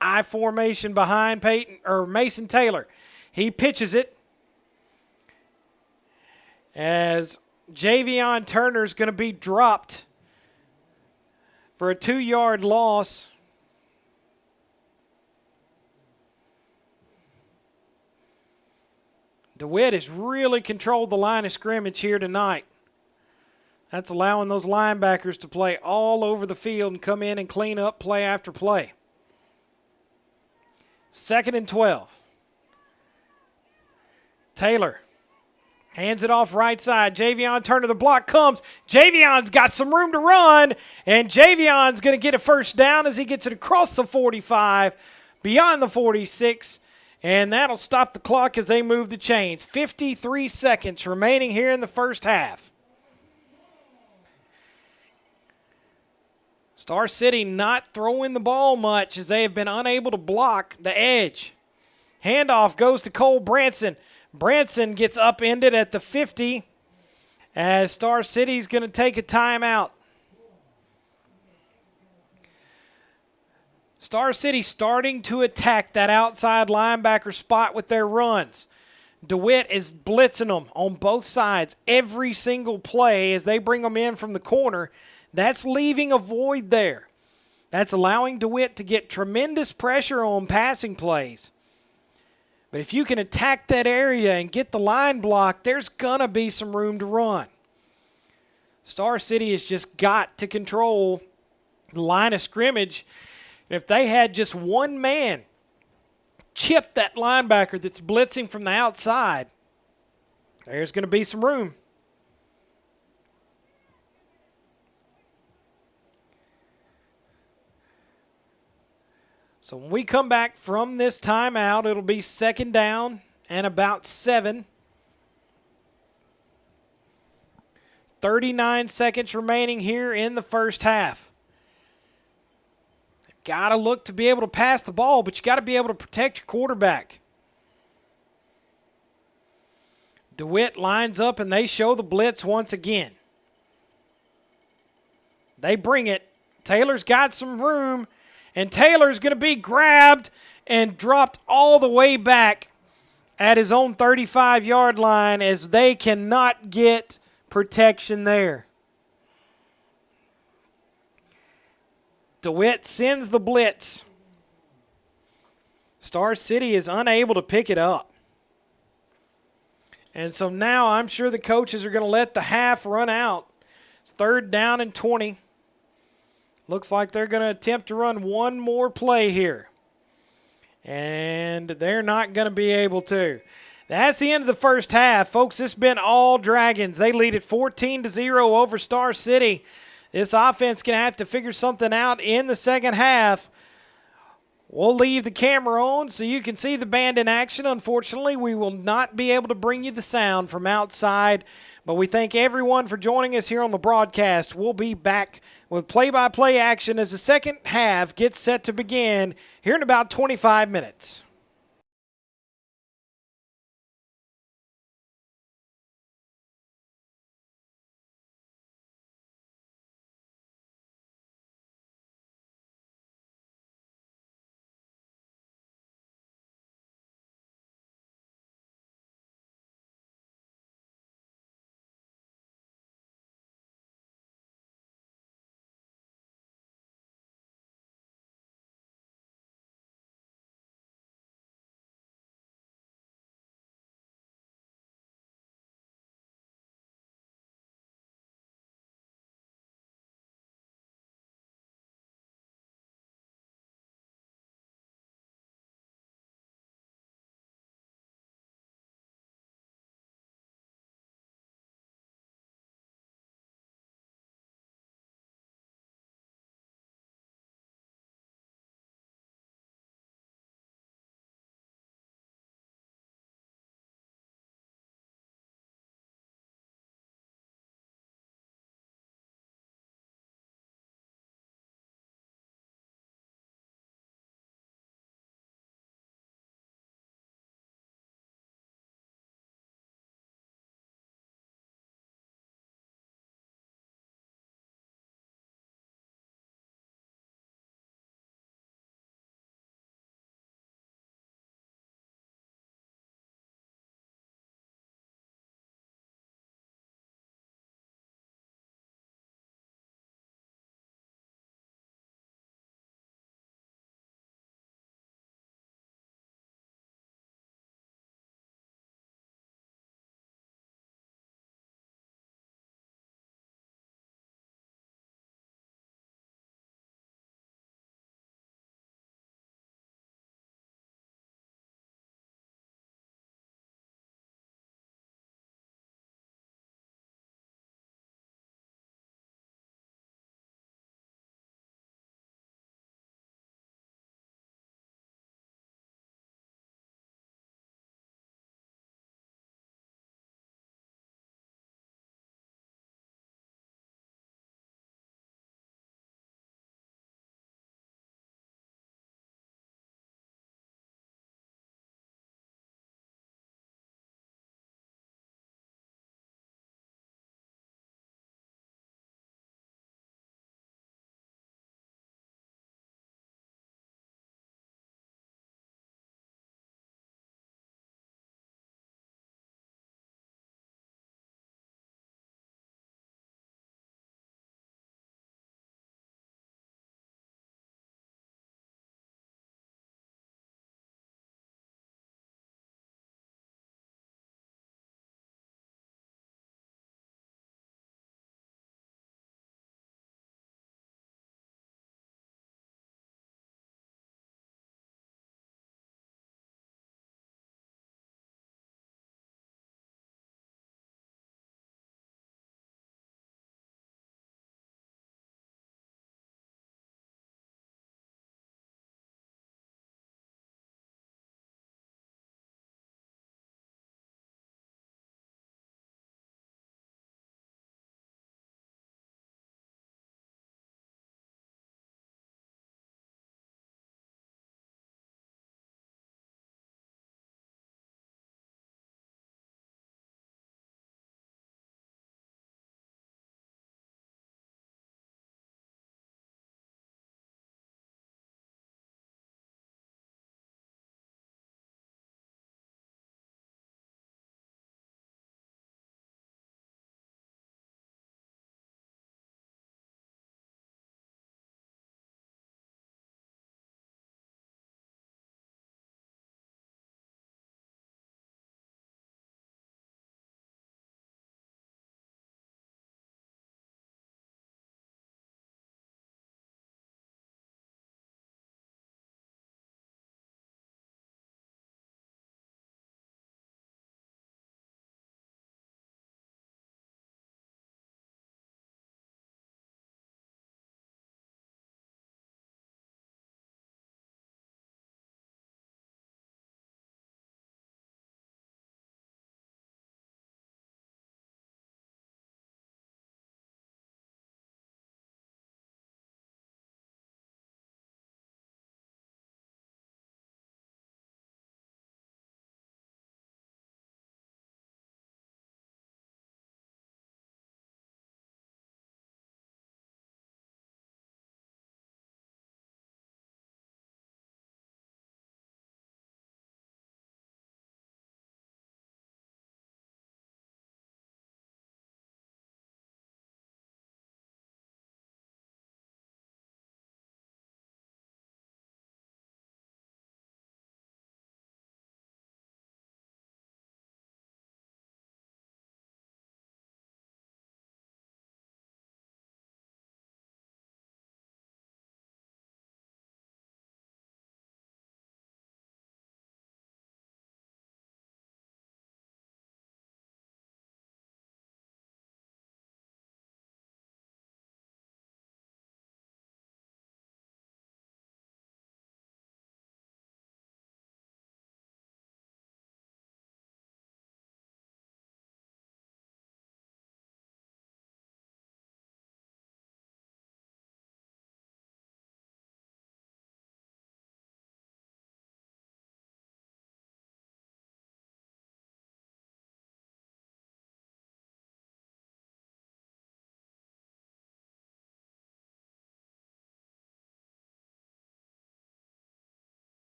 I formation behind Mason Taylor. He pitches it as Javion Turner's going to be dropped for a 2-yard loss. DeWitt has really controlled the line of scrimmage here tonight. That's allowing those linebackers to play all over the field and come in and clean up play after play. 2nd and 12. Taylor hands it off right side. Javion Turner, the block comes. Javion's got some room to run, and Javion's going to get a 1st down as he gets it across the 45, beyond the 46, and that'll stop the clock as they move the chains. 53 seconds remaining here in the first half. Star City not throwing the ball much as they have been unable to block the edge. Handoff goes to Cole Branson. Branson gets upended at the 50 as Star City's going to take a timeout. Star City starting to attack that outside linebacker spot with their runs. DeWitt is blitzing them on both sides every single play as they bring them in from the corner. That's leaving a void there. That's allowing DeWitt to get tremendous pressure on passing plays. But if you can attack that area and get the line blocked, there's going to be some room to run. Star City has just got to control the line of scrimmage. And if they had just one man chip that linebacker that's blitzing from the outside, there's going to be some room. So when we come back from this timeout, it'll be 2nd down and about 7. 39 seconds remaining here in the first half. They've got to look to be able to pass the ball, but you got to be able to protect your quarterback. DeWitt lines up and they show the blitz once again. They bring it. Taylor's got some room. And Taylor's going to be grabbed and dropped all the way back at his own 35-yard line as they cannot get protection there. DeWitt sends the blitz. Star City is unable to pick it up. And so now I'm sure the coaches are going to let the half run out. It's 3rd down and 20. Looks like they're going to attempt to run one more play here. And they're not going to be able to. That's the end of the first half. Folks, it's been all Dragons. They lead at 14-0 over Star City. This offense going to have to figure something out in the second half. We'll leave the camera on so you can see the band in action. Unfortunately, we will not be able to bring you the sound from outside. But we thank everyone for joining us here on the broadcast. We'll be back with play-by-play action as the second half gets set to begin here in about 25 minutes.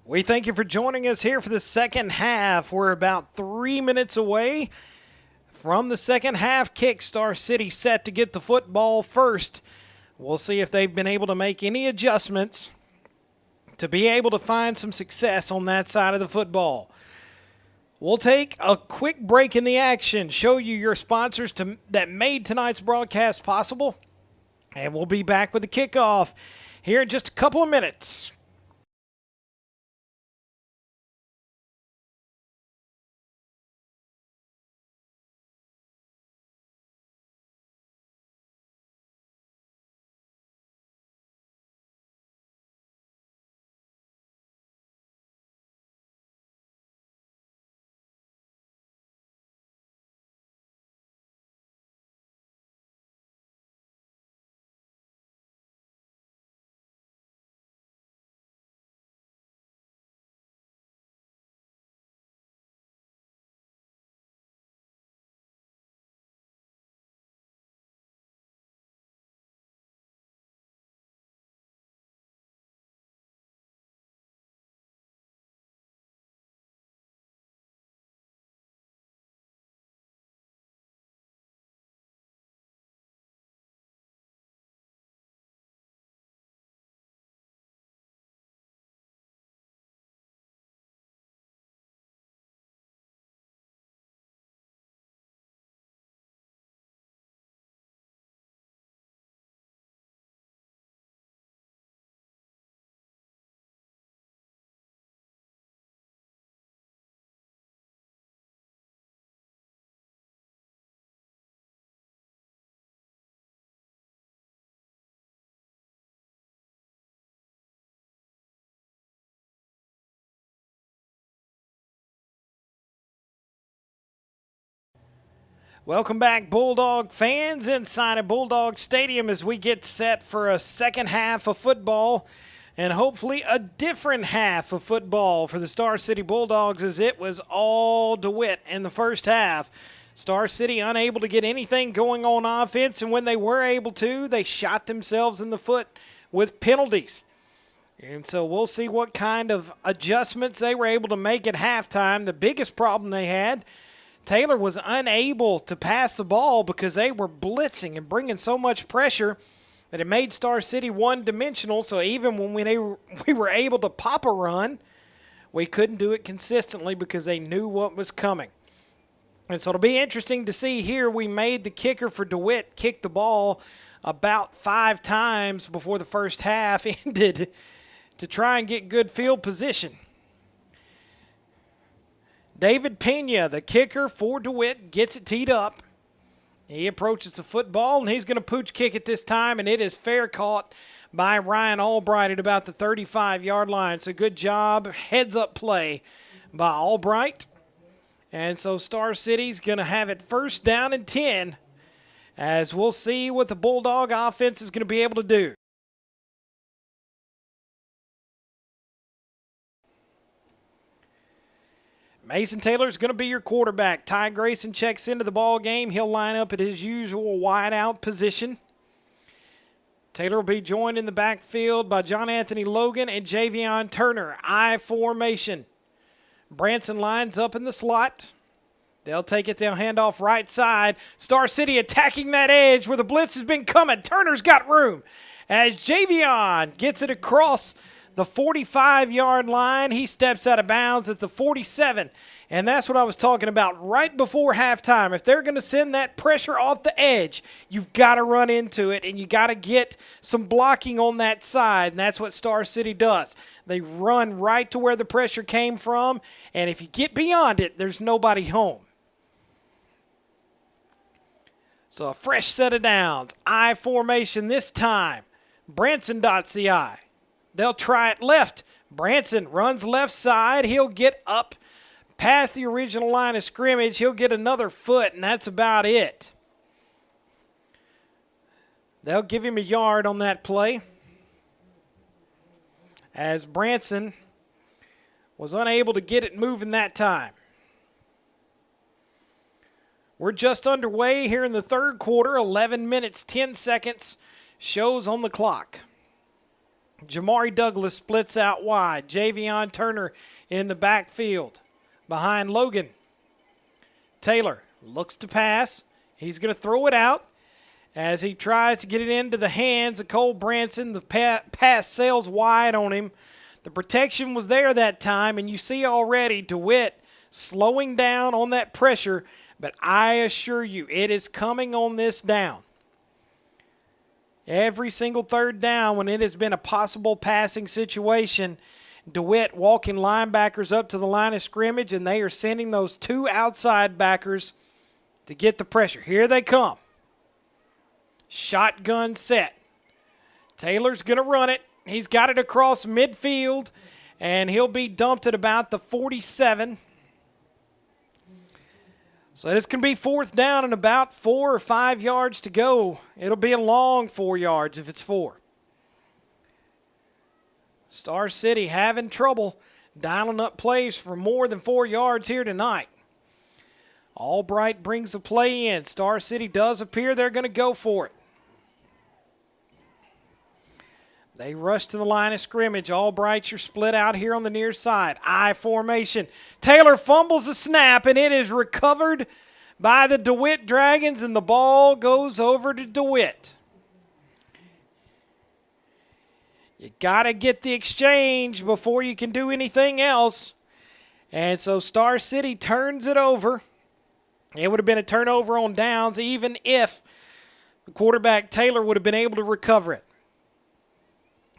We thank you for joining us here for the second half. We're about 3 minutes away from the second half kick. Star City set to get the football first. We'll see if they've been able to make any adjustments to be able to find some success on that side of the football. We'll take a quick break in the action, show you your sponsors that made tonight's broadcast possible, and we'll be back with the kickoff here in just a couple of minutes. Welcome back, Bulldog fans, inside of Bulldog Stadium as we get set for a second half of football and hopefully a different half of football for the Star City Bulldogs, as it was all Dewitt in the first half. Star City unable to get anything going on offense, and when they were able to, they shot themselves in the foot with penalties. And so we'll see what kind of adjustments they were able to make at halftime. The biggest problem they had, Taylor was unable to pass the ball because they were blitzing and bringing so much pressure that it made Star City one-dimensional. So even when we were able to pop a run, we couldn't do it consistently because they knew what was coming. And so it'll be interesting to see here. We made the kicker for Dewitt kick the ball about 5 times before the first half ended to try and get good field position. David Pena, the kicker for Dewitt, gets it teed up. He approaches the football, and he's going to pooch kick it this time, and it is fair caught by Ryan Albright at about the 35-yard line. So good job, heads-up play by Albright. And so Star City's going to have it first down and 10, as we'll see what the Bulldog offense is going to be able to do. Mason Taylor is going to be your quarterback. Ty Grayson checks into the ball game. He'll line up at his usual wide-out position. Taylor will be joined in the backfield by John Anthony Logan and Javion Turner. I formation. Branson lines up in the slot. They'll take it. They'll hand off right side. Star City attacking that edge where the blitz has been coming. Turner's got room as Javion gets it across the 45-yard line. He steps out of bounds at the 47. And that's what I was talking about right before halftime. If they're going to send that pressure off the edge, you've got to run into it, and you got to get some blocking on that side, and that's what Star City does. They run right to where the pressure came from, and if you get beyond it, there's nobody home. So a fresh set of downs. I formation this time. Branson dots the I. They'll try it left. Branson runs left side. He'll get up past the original line of scrimmage. He'll get another foot, and that's about it. They'll give him a yard on that play, as Branson was unable to get it moving that time. We're just underway here in the third quarter. 11 minutes, 10 seconds shows on the clock. Jamari Douglas splits out wide. Javion Turner in the backfield behind Logan. Taylor looks to pass. He's going to throw it out as he tries to get it into the hands of Cole Branson. The pass sails wide on him. The protection was there that time, and you see already Dewitt slowing down on that pressure, but I assure you it is coming on this down. Every single third down when it has been a possible passing situation, Dewitt walking linebackers up to the line of scrimmage, and they are sending those two outside backers to get the pressure. Here they come. Shotgun set. Taylor's going to run it. He's got it across midfield, and he'll be dumped at about the 47. So this can be fourth down and about 4 or 5 yards to go. It'll be a long 4 yards if it's 4. Star City having trouble dialing up plays for more than 4 yards here tonight. Albright brings the play in. Star City does appear they're going to go for it. They rush to the line of scrimmage. Albrights are split out here on the near side. I formation. Taylor fumbles the snap, and it is recovered by the DeWitt Dragons, and the ball goes over to DeWitt. You got to get the exchange before you can do anything else. And so Star City turns it over. It would have been a turnover on downs even if the quarterback Taylor would have been able to recover it.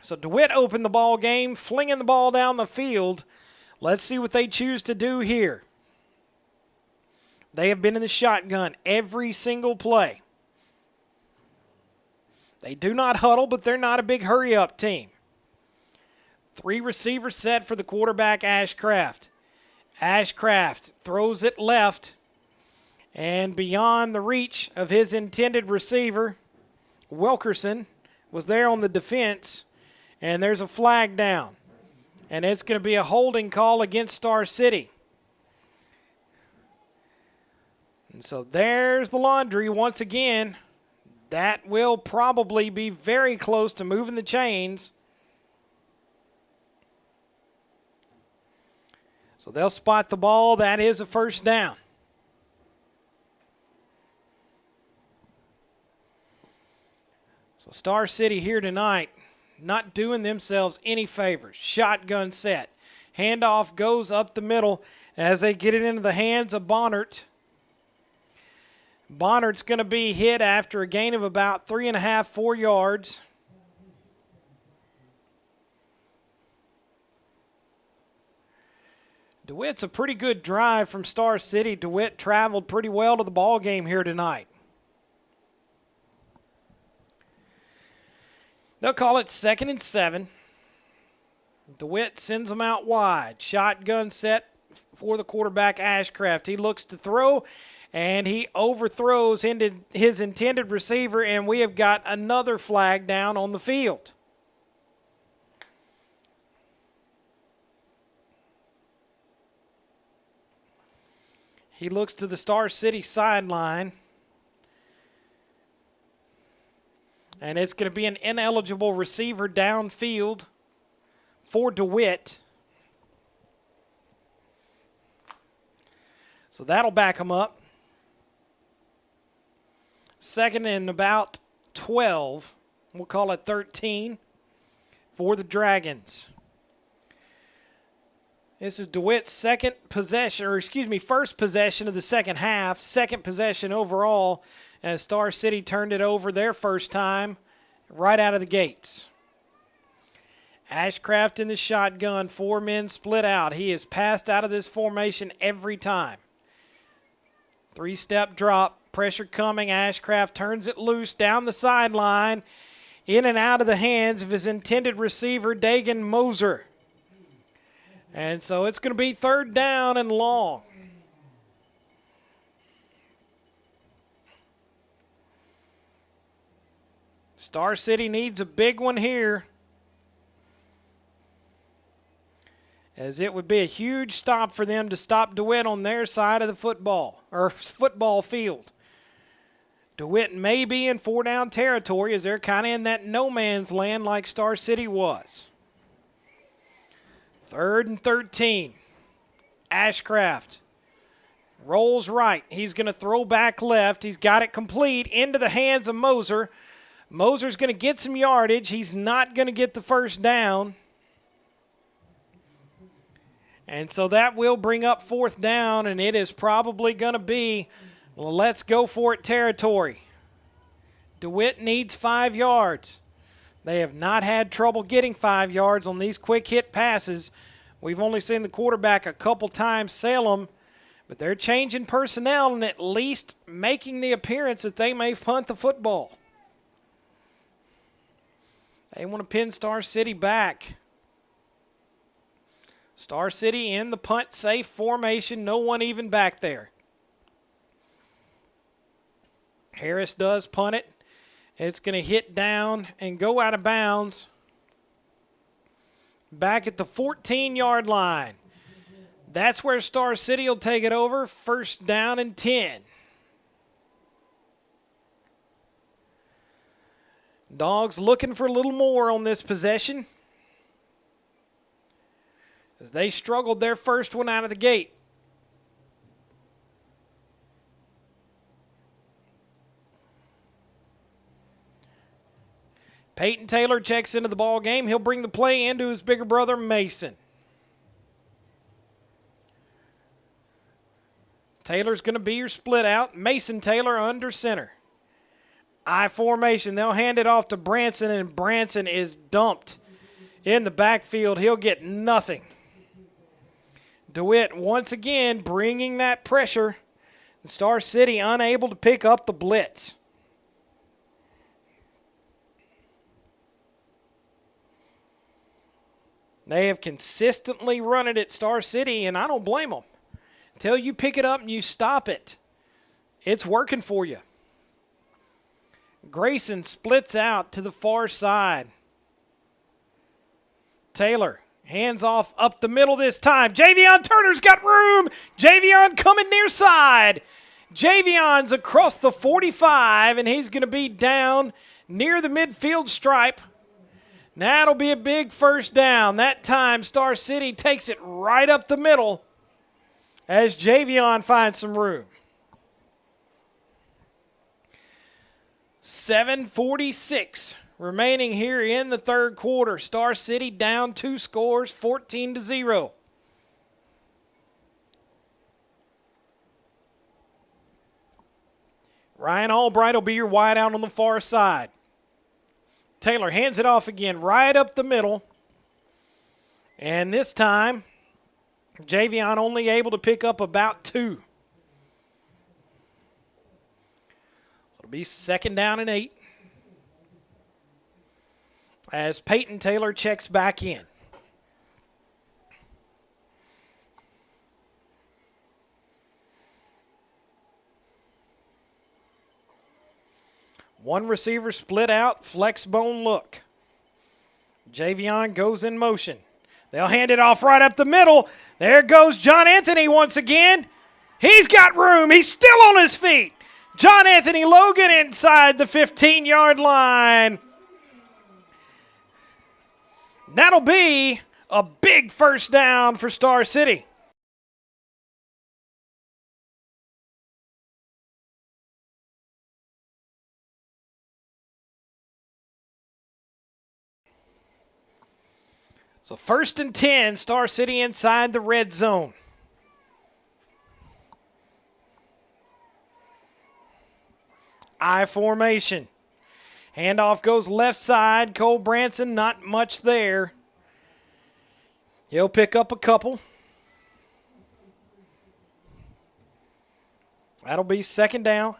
So DeWitt opened the ball game, flinging the ball down the field. Let's see what they choose to do here. They have been in the shotgun every single play. They do not huddle, but they're not a big hurry-up team. 3 receivers set for the quarterback, Ashcraft. Ashcraft throws it left, and beyond the reach of his intended receiver, Wilkerson was there on the defense. And there's a flag down. And it's going to be a holding call against Star City. And so there's the laundry once again. That will probably be very close to moving the chains. So they'll spot the ball. That is a first down. So Star City here tonight, not doing themselves any favors. Shotgun set. Handoff goes up the middle as they get it into the hands of Bonnert. Bonnert's going to be hit after a gain of about 3.5, 4 yards. DeWitt's a pretty good drive from Star City. DeWitt traveled pretty well to the ball game here tonight. They'll call it 2nd and 7. DeWitt sends them out wide. Shotgun set for the quarterback, Ashcraft. He looks to throw, and he overthrows into his intended receiver, and we have got another flag down on the field. He looks to the Star City sideline. And it's going to be an ineligible receiver downfield for DeWitt. So that'll back him up. 2nd and about 12. We'll call it 13 for the Dragons. This is DeWitt's first possession of the second half, second possession overall, as Star City turned it over their first time right out of the gates. Ashcraft in the shotgun, 4 men split out. He is passed out of this formation every time. 3-step drop, pressure coming. Ashcraft turns it loose down the sideline, in and out of the hands of his intended receiver, Dagan Moser. And so it's going to be 3rd down and long. Star City needs a big one here, as it would be a huge stop for them to stop DeWitt on their side of the football field. DeWitt may be in 4-down territory as they're kind of in that no man's land like Star City was. 3rd and 13. Ashcraft rolls right. He's going to throw back left. He's got it complete into the hands of Moser. Moser's going to get some yardage. He's not going to get the first down. And so that will bring up 4th down, and it is probably going to be let's go for it territory. DeWitt needs 5 yards. They have not had trouble getting 5 yards on these quick hit passes. We've only seen the quarterback a couple times sail them, but they're changing personnel and at least making the appearance that they may punt the football. They want to pin Star City back. Star City in the punt safe formation, no one even back there. Harris does punt it. It's going to hit down and go out of bounds. Back at the 14-yard line. That's where Star City will take it over. 1st down and 10. Dogs looking for a little more on this possession, as they struggled their first one out of the gate. Peyton Taylor checks into the ball game. He'll bring the play into his bigger brother, Mason. Taylor's going to be your split out. Mason Taylor under center. I formation. They'll hand it off to Branson, and Branson is dumped in the backfield. He'll get nothing. DeWitt once again bringing that pressure. Star City unable to pick up the blitz. They have consistently run it at Star City, and I don't blame them. Until you pick it up and you stop it, it's working for you. Grayson splits out to the far side. Taylor hands off up the middle this time. Javion Turner's got room. Javion coming near side. Javion's across the 45, and he's going to be down near the midfield stripe. That'll be a big 1st down. That time, Star City takes it right up the middle as Javion finds some room. 7:46 remaining here in the 3rd quarter. Star City down 2 scores, 14-0. Ryan Albright will be your wide out on the far side. Taylor hands it off again right up the middle. And this time, Javion only able to pick up about 2. So it'll be 2nd down and 8. As Peyton Taylor checks back in. One receiver split out, flex bone look. Javion goes in motion. They'll hand it off right up the middle. There goes John Anthony once again. He's got room. He's still on his feet. John Anthony Logan inside the 15-yard line. That'll be a big 1st down for Star City. So 1st and 10, Star City inside the red zone. I formation. Handoff goes left side. Cole Branson, not much there. He'll pick up a couple. That'll be 2nd down.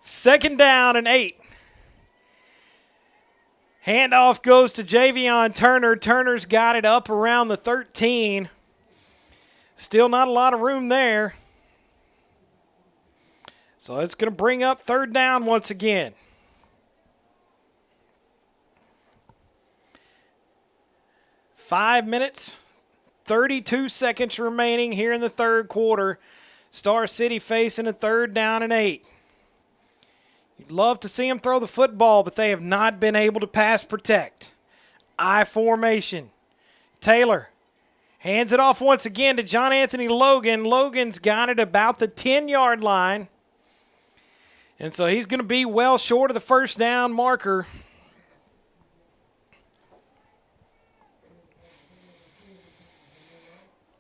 Second down and 8. Handoff goes to Javion Turner. Turner's got it up around the 13. Still not a lot of room there. So it's going to bring up third down once again. Five minutes, 32 seconds remaining here in the third quarter. Star City facing a 3rd down and 8. You'd love to see them throw the football, but they have not been able to pass protect. I formation. Taylor hands it off once again to John Anthony Logan. Logan's got it about the 10-yard line. And so he's going to be well short of the first down marker.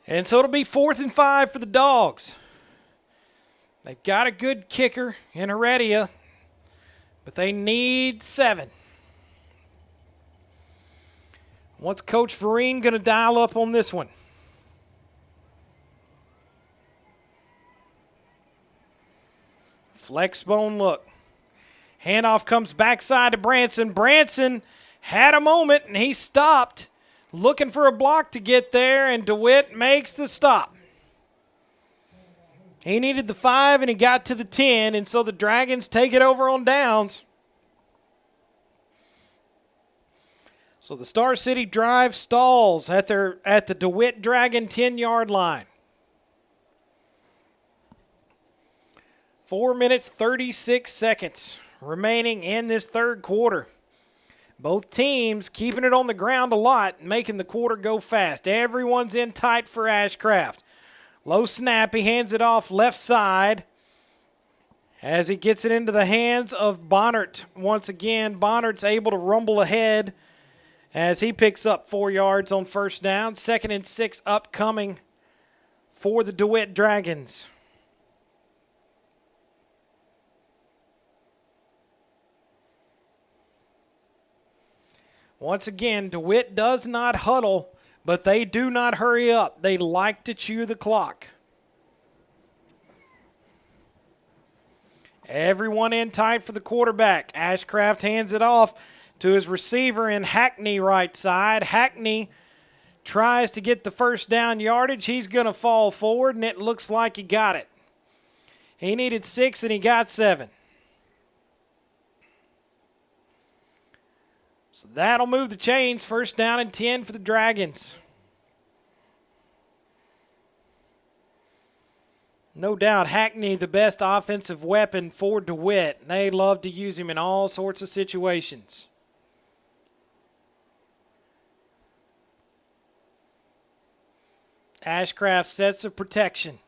And so it'll be 4th and 5 for the Dogs. They've got a good kicker in Heredia, but they need 7. What's Coach Vereen going to dial up on this one? Flex bone look. Handoff comes backside to Branson. Branson had a moment, and he stopped, looking for a block to get there, and Dewitt makes the stop. He needed the 5, and he got to the 10, and so the Dragons take it over on downs. So the Star City drive stalls at the DeWitt Dragon 10-yard line. 4 minutes, 36 seconds remaining in this third quarter. Both teams keeping it on the ground a lot, making the quarter go fast. Everyone's in tight for Ashcraft. Low snap, he hands it off left side as he gets it into the hands of Bonnert. Once again, Bonnert's able to rumble ahead as he picks up 4 yards on first down. 2nd and 6 upcoming for the DeWitt Dragons. Once again, DeWitt does not huddle, but they do not hurry up. They like to chew the clock. Everyone in tight for the quarterback. Ashcraft hands it off to his receiver in Hackney right side. Hackney tries to get the first down yardage. He's going to fall forward, and it looks like he got it. He needed 6, and he got 7. So that'll move the chains. First down and 10 for the Dragons. No doubt Hackney, the best offensive weapon for DeWitt. They love to use him in all sorts of situations. Ashcraft sets the protection.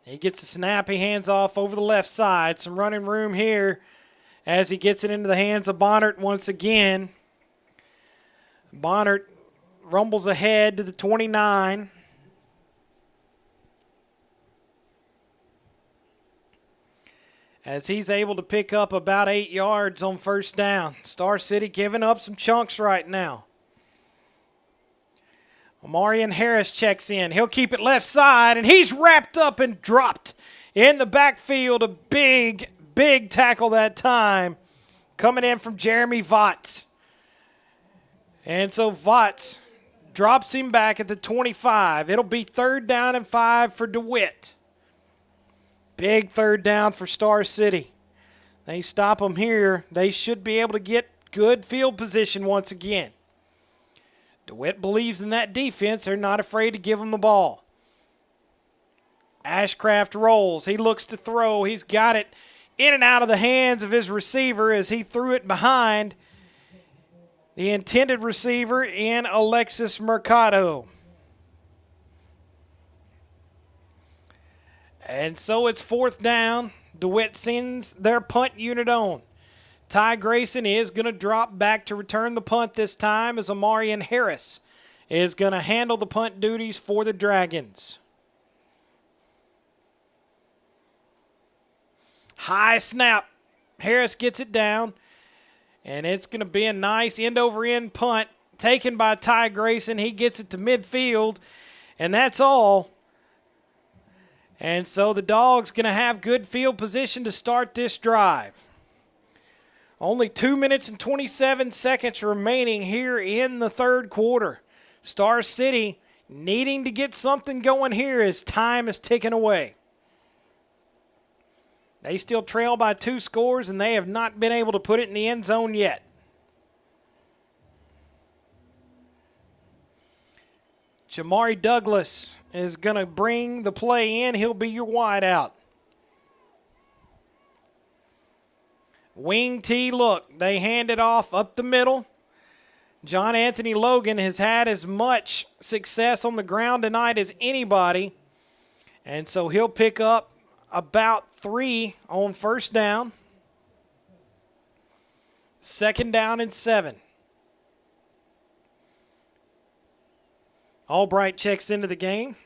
He gets the snap. He hands off over the left side. Some running room here as he gets it into the hands of Bonnert once again. Bonnert rumbles ahead to the 29. As he's able to pick up about 8 yards on first down. Star City giving up some chunks right now. Omarion Harris checks in. He'll keep it left side, and he's wrapped up and dropped in the backfield. A big tackle that time coming in from Jeremy Votts. And so Votts drops him back at the 25. It'll be 3rd down and 5 for DeWitt. Big 3rd down for Star City. They stop them here. They should be able to get good field position once again. DeWitt believes in that defense. They're not afraid to give him the ball. Ashcraft rolls. He looks to throw. He's got it in and out of the hands of his receiver as he threw it behind the intended receiver in Alexis Mercado. And so it's 4th down. DeWitt sends their punt unit on. Ty Grayson is going to drop back to return the punt this time as Omarion Harris is going to handle the punt duties for the Dragons. High snap. Harris gets it down, and it's going to be a nice end-over-end punt taken by Ty Grayson. He gets it to midfield, and that's all. And so the Dogs going to have good field position to start this drive. Only 2 minutes and 27 seconds remaining here in the third quarter. Star City needing to get something going here as time is ticking away. They still trail by 2 scores, and they have not been able to put it in the end zone yet. Jamari Douglas is going to bring the play in. He'll be your wideout. Wing T look. They hand it off up the middle. John Anthony Logan has had as much success on the ground tonight as anybody. And so he'll pick up about 3 on first down. 2nd down and 7. Albright checks into the game.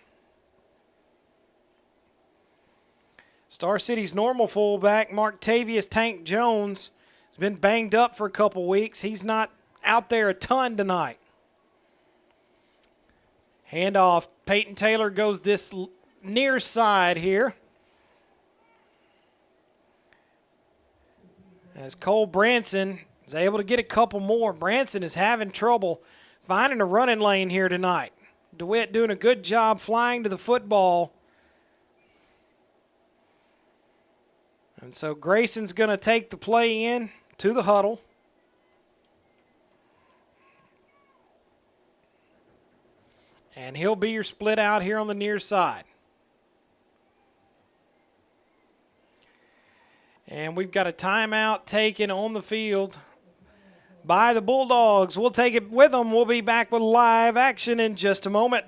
Star City's normal fullback, Marktavius Tank Jones, has been banged up for a couple weeks. He's not out there a ton tonight. Handoff. Peyton Taylor goes this near side here. As Cole Branson is able to get a couple more. Branson is having trouble finding a running lane here tonight. Dewitt doing a good job flying to the football. And so Grayson's going to take the play in to the huddle. And he'll be your split out here on the near side. And we've got a timeout taken on the field by the Bulldogs. We'll take it with them. We'll be back with live action in just a moment.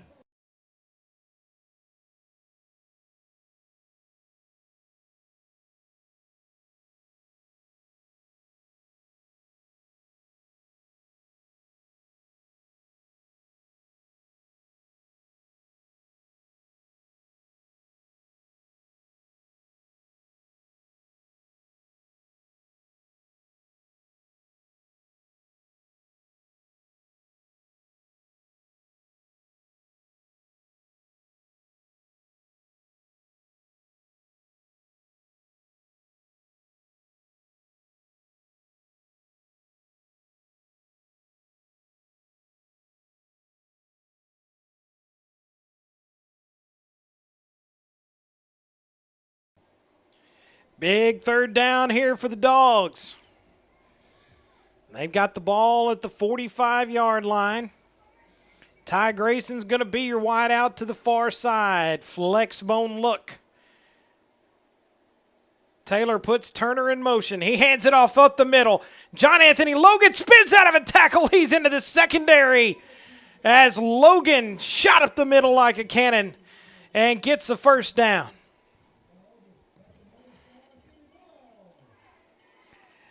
Big 3rd down here for the Dogs. They've got the ball at the 45-yard line. Ty Grayson's going to be your wide out to the far side. Flex bone look. Taylor puts Turner in motion. He hands it off up the middle. John Anthony Logan spins out of a tackle. He's into the secondary as Logan shot up the middle like a cannon and gets the 1st down.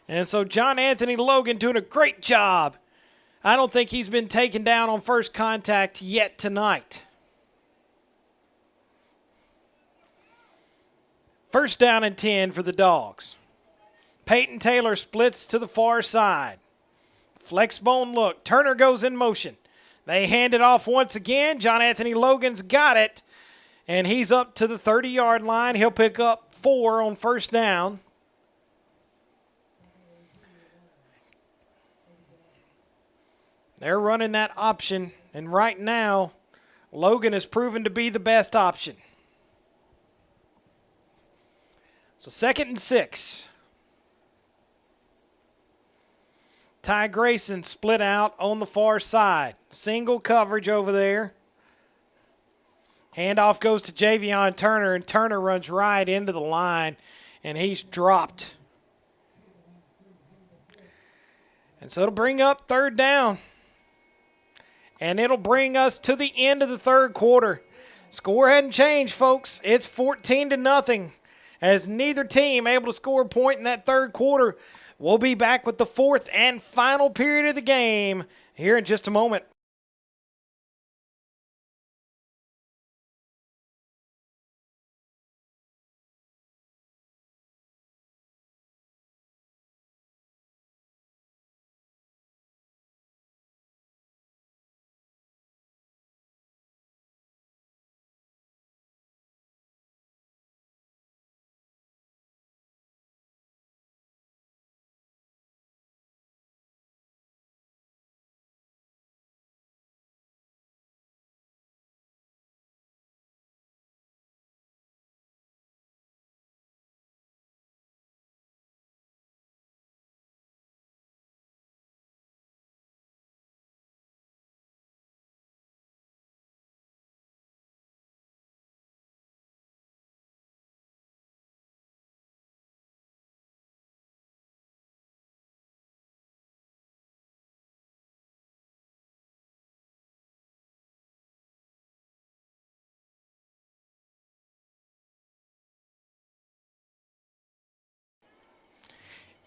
And so John Anthony Logan doing a great job. I don't think he's been taken down on first contact yet tonight. 1st down and 10 for the Dogs. Peyton Taylor splits to the far side. Flex bone look. Turner goes in motion. They hand it off once again. John Anthony Logan's got it. And he's up to the 30-yard line. He'll pick up 4 on 1st down. They're running that option, and right now, Logan has proven to be the best option. So 2nd and 6. Ty Grayson split out on the far side. Single coverage over there. Handoff goes to Javion Turner, and Turner runs right into the line, and he's dropped. And so it'll bring up 3rd down. And it'll bring us to the end of the 3rd quarter. Score hadn't changed, folks. It's 14-0 as neither team able to score a point in that 3rd quarter. We'll be back with the 4th and final period of the game here in just a moment.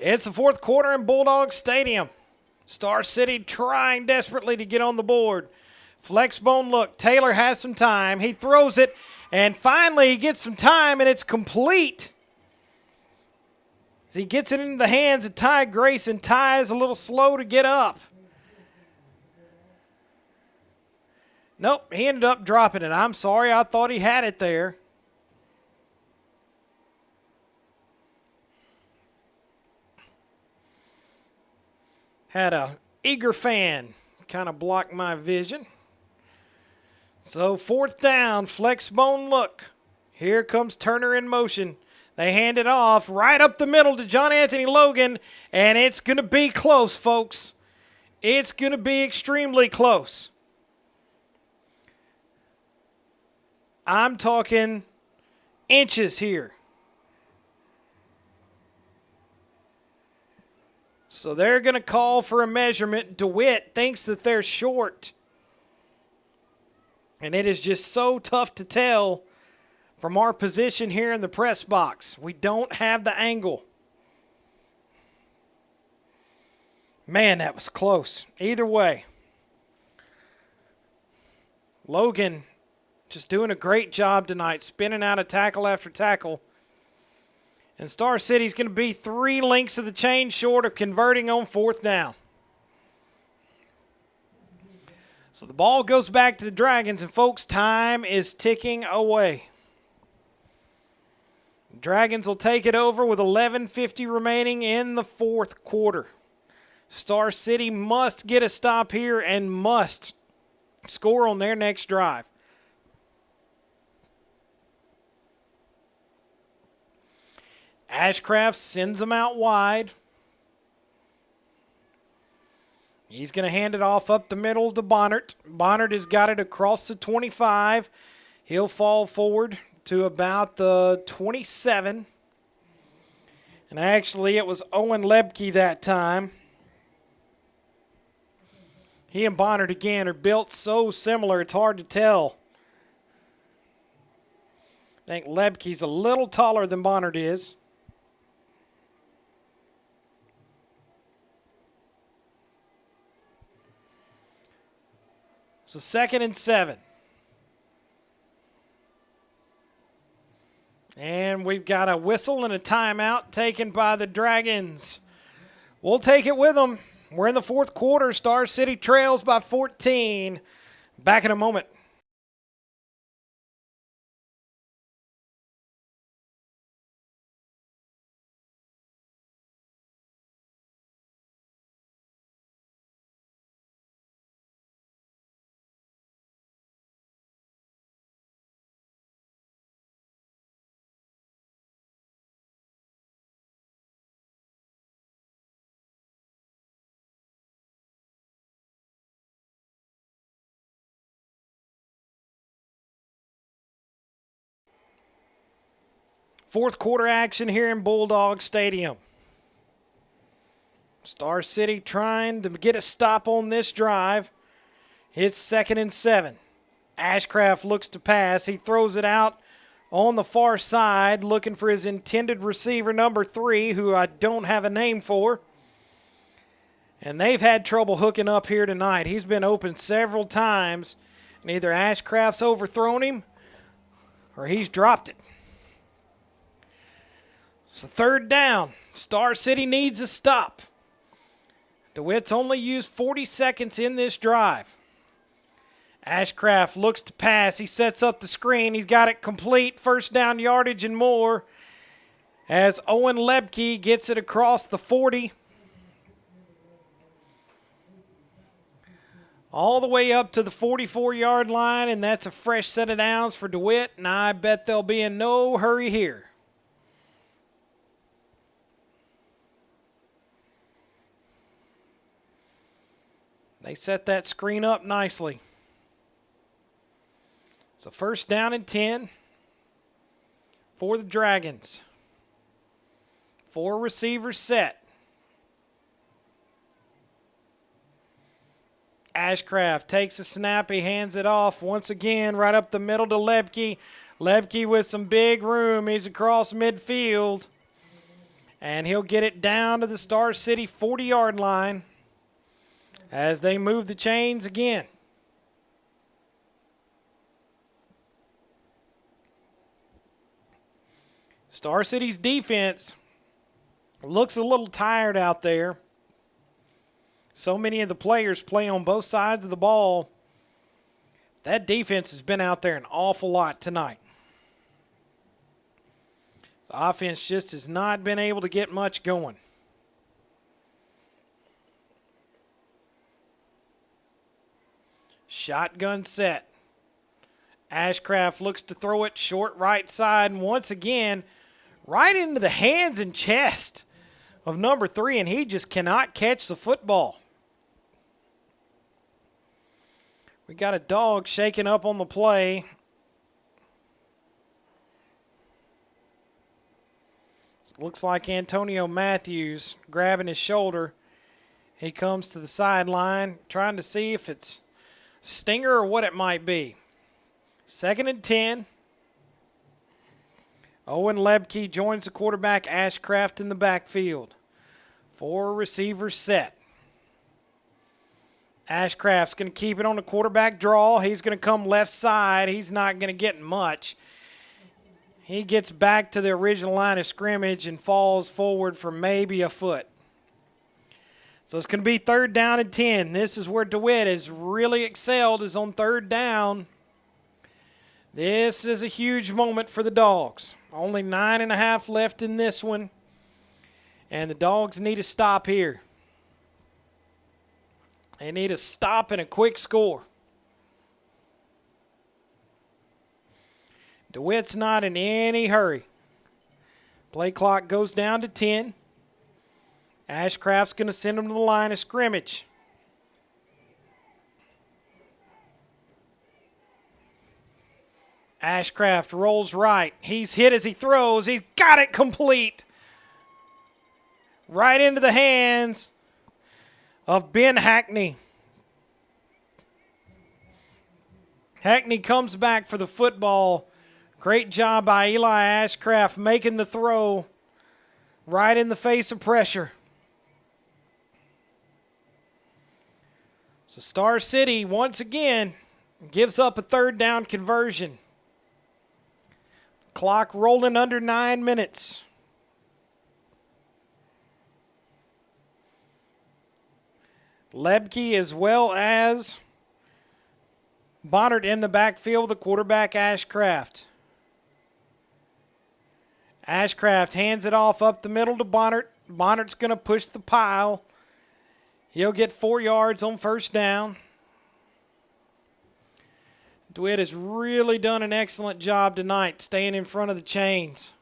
It's the fourth quarter in Bulldog Stadium. Star City trying desperately to get on the board. Flexbone look. Taylor has some time. He throws it, and finally he gets some time, and it's complete. As he gets it into the hands of Ty Grayson. Ty is a little slow to get up. Nope, he ended up dropping it. I'm sorry, I thought he had it there. Had a eager fan kind of block my vision. So fourth down, Flexbone look. Here comes Turner in motion. They hand it off right up the middle to John Anthony Logan, and it's going to be close, folks. It's going to be extremely close. I'm talking inches here. So they're going to call for a measurement. Dewitt thinks that they're short. And it is just so tough to tell from our position here in the press box. We don't have the angle. Man, that was close. Either way. Logan just doing a great job tonight, spinning out of tackle after tackle. And Star City's going to be 3 links of the chain short of converting on fourth down. So the ball goes back to the Dragons, and folks, time is ticking away. Dragons will take it over with 11:50 remaining in the fourth quarter. Star City must get a stop here and must score on their next drive. Ashcraft sends them out wide. He's going to hand it off up the middle to Bonnert. Bonnert has got it across the 25. He'll fall forward to about the 27. And actually, it was Owen Lebke that time. He and Bonnert, again, are built so similar, it's hard to tell. I think Lebke's a little taller than Bonnert is. So 2nd and 7. And we've got a whistle and a timeout taken by the Dragons. We'll take it with them. We're in the fourth quarter. Star City trails by 14. Back in a moment. Fourth quarter action here in Bulldog Stadium. Star City trying to get a stop on this drive. It's 2nd and 7. Ashcraft looks to pass. He throws it out on the far side, looking for his intended receiver, number 3, who I don't have a name for. And they've had trouble hooking up here tonight. He's been open several times, and either Ashcraft's overthrown him or he's dropped it. So 3rd down. Star City needs a stop. DeWitt's only used 40 seconds in this drive. Ashcraft looks to pass. He sets up the screen. He's got it complete. 1st down yardage and more as Owen Lebke gets it across the 40. All the way up to the 44-yard line, and that's a fresh set of downs for DeWitt, and I bet they'll be in no hurry here. They set that screen up nicely. So 1st down and 10 for the Dragons. 4 receivers set. Ashcraft takes a snap. He hands it off once again right up the middle to Lebke. Lebke with some big room. He's across midfield. And he'll get it down to the Star City 40-yard line as they move the chains again. Star City's defense looks a little tired out there. So many of the players play on both sides of the ball. That defense has been out there an awful lot tonight. The offense just has not been able to get much going. Shotgun set. Ashcraft looks to throw it short right side, and once again, right into the hands and chest of number 3, and he just cannot catch the football. We got a dog shaking up on the play. Looks like Antonio Matthews grabbing his shoulder. He comes to the sideline trying to see if it's stinger or what it might be. 2nd and 10. Owen Lebke joins the quarterback Ashcraft in the backfield. 4 receivers set. Ashcraft's going to keep it on the quarterback draw. He's going to come left side. He's not going to get much. He gets back to the original line of scrimmage and falls forward for maybe a foot. So it's going to be 3rd down and 10. This is where Dewitt has really excelled, is on 3rd down. This is a huge moment for the Dogs. Only 9.5 left in this one. And the Dogs need a stop here. They need a stop and a quick score. DeWitt's not in any hurry. Play clock goes down to 10. Ashcraft's going to send him to the line of scrimmage. Ashcraft rolls right. He's hit as he throws. He's got it complete. Right into the hands of Ben Hackney. Hackney comes back for the football. Great job by Eli Ashcraft making the throw right in the face of pressure. So Star City, once again, gives up a 3rd down conversion. Clock rolling under 9 minutes. Lebke as well as Bonnert in the backfield, the quarterback Ashcraft. Ashcraft hands it off up the middle to Bonnert. Bonnert's going to push the pile. He'll get 4 yards on 1st down. DeWitt has really done an excellent job tonight staying in front of the chains.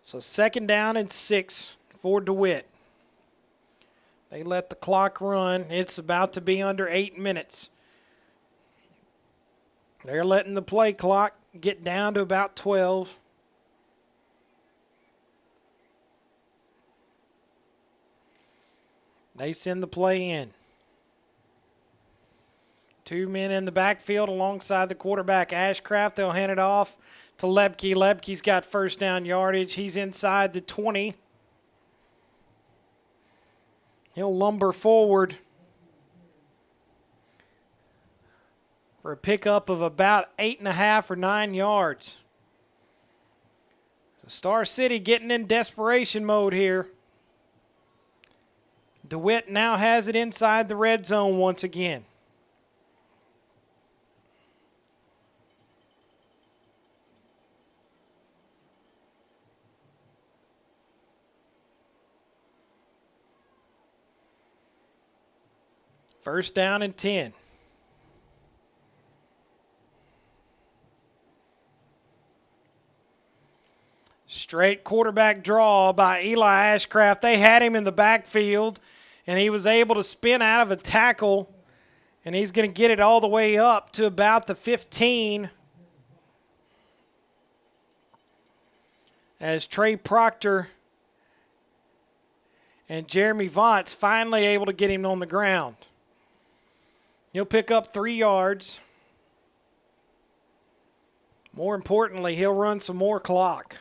So 2nd down and 6 for DeWitt. They let the clock run. It's about to be under 8 minutes. They're letting the play clock get down to about 12. They send the play in. 2 men in the backfield alongside the quarterback Ashcraft. They'll hand it off to Lebke. Lebke's got 1st down yardage. He's inside the 20. He'll lumber forward for a pickup of about 8.5 or 9 yards. So Star City getting in desperation mode here. DeWitt now has it inside the red zone once again. First down and 10. Straight quarterback draw by Eli Ashcraft. They had him in the backfield, and he was able to spin out of a tackle, and he's going to get it all the way up to about the 15. As Trey Proctor And Jeremy Vaught's finally able to get him on the ground. He'll pick up 3 yards. More importantly, he'll run some more clock.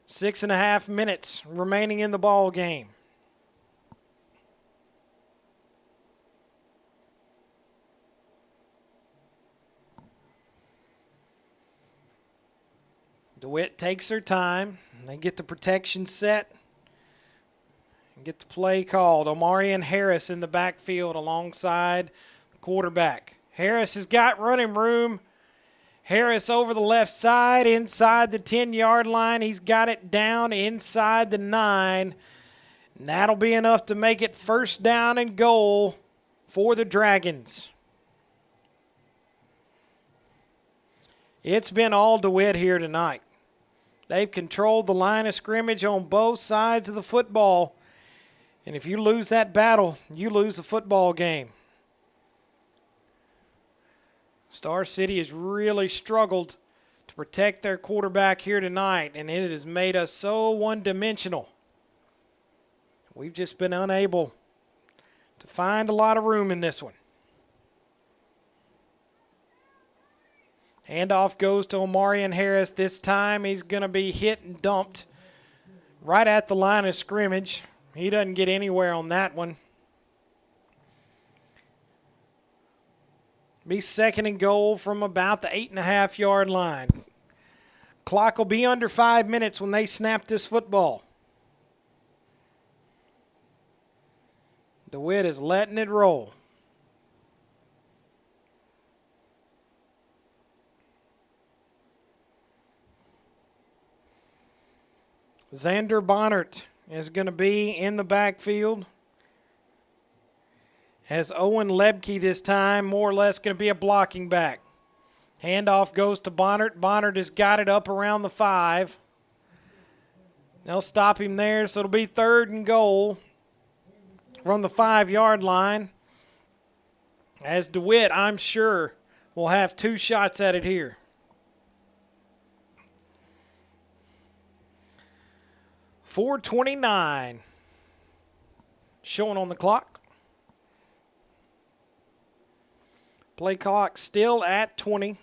6.5 minutes remaining in the ball game. Dewitt takes her time. They get the protection set and get the play called. Omarion Harris in the backfield alongside the quarterback. Harris has got running room. Harris over the left side inside the 10-yard line. He's got it down inside the 9. And that'll be enough to make it first down and goal for the Dragons. It's been all Dewitt here tonight. They've controlled the line of scrimmage on both sides of the football. And if you lose that battle, you lose the football game. Star City has really struggled to protect their quarterback here tonight, and it has made us so one-dimensional. We've just been unable to find a lot of room in this one. Handoff goes to Omarion Harris. This time he's going to be hit and dumped right at the line of scrimmage. He doesn't get anywhere on that one. Be second and goal from about the 8.5-yard line. Clock will be under 5 minutes when they snap this football. DeWitt is letting it roll. Xander Bonnert is going to be in the backfield. Has Owen Lebke this time, more or less going to be a blocking back. Handoff goes to Bonnert. Bonnert has got it up around the 5. They'll stop him there, so it'll be third and goal from the 5-yard line. As DeWitt, I'm sure, will have 2 shots at it here. .429 showing on the clock. Play clock still at 20.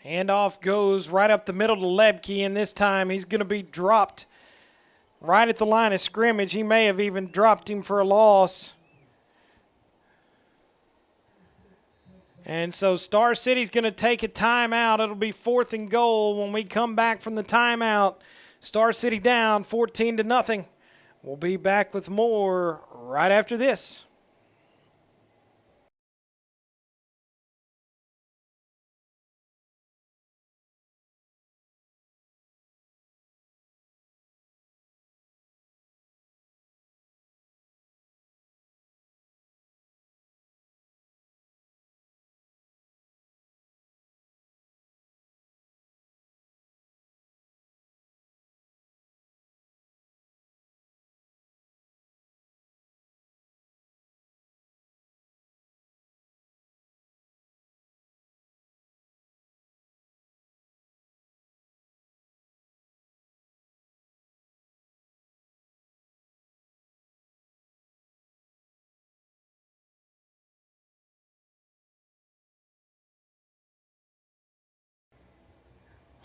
Handoff goes right up the middle to Lebke, and this time he's going to be dropped right at the line of scrimmage. He may have even dropped him for a loss. And so Star City's going to take a timeout. It'll be 4th and goal when we come back from the timeout. Star City down 14-0. We'll be back with more right after this.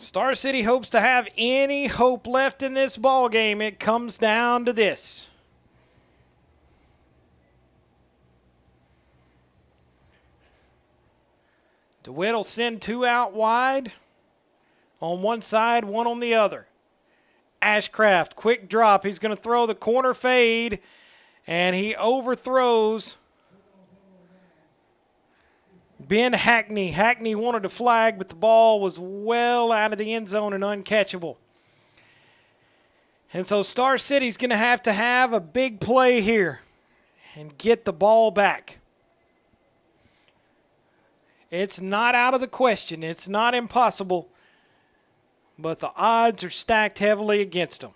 Star City hopes to have any hope left in this ball game. It comes down to this. DeWitt will send 2 out wide on one side, 1 on the other. Ashcraft, quick drop. He's going to throw the corner fade, and he overthrows Ben Hackney. Hackney wanted a flag, but the ball was well out of the end zone and uncatchable. And so Star City's going to have a big play here and get the ball back. It's not out of the question. It's not impossible, but the odds are stacked heavily against them.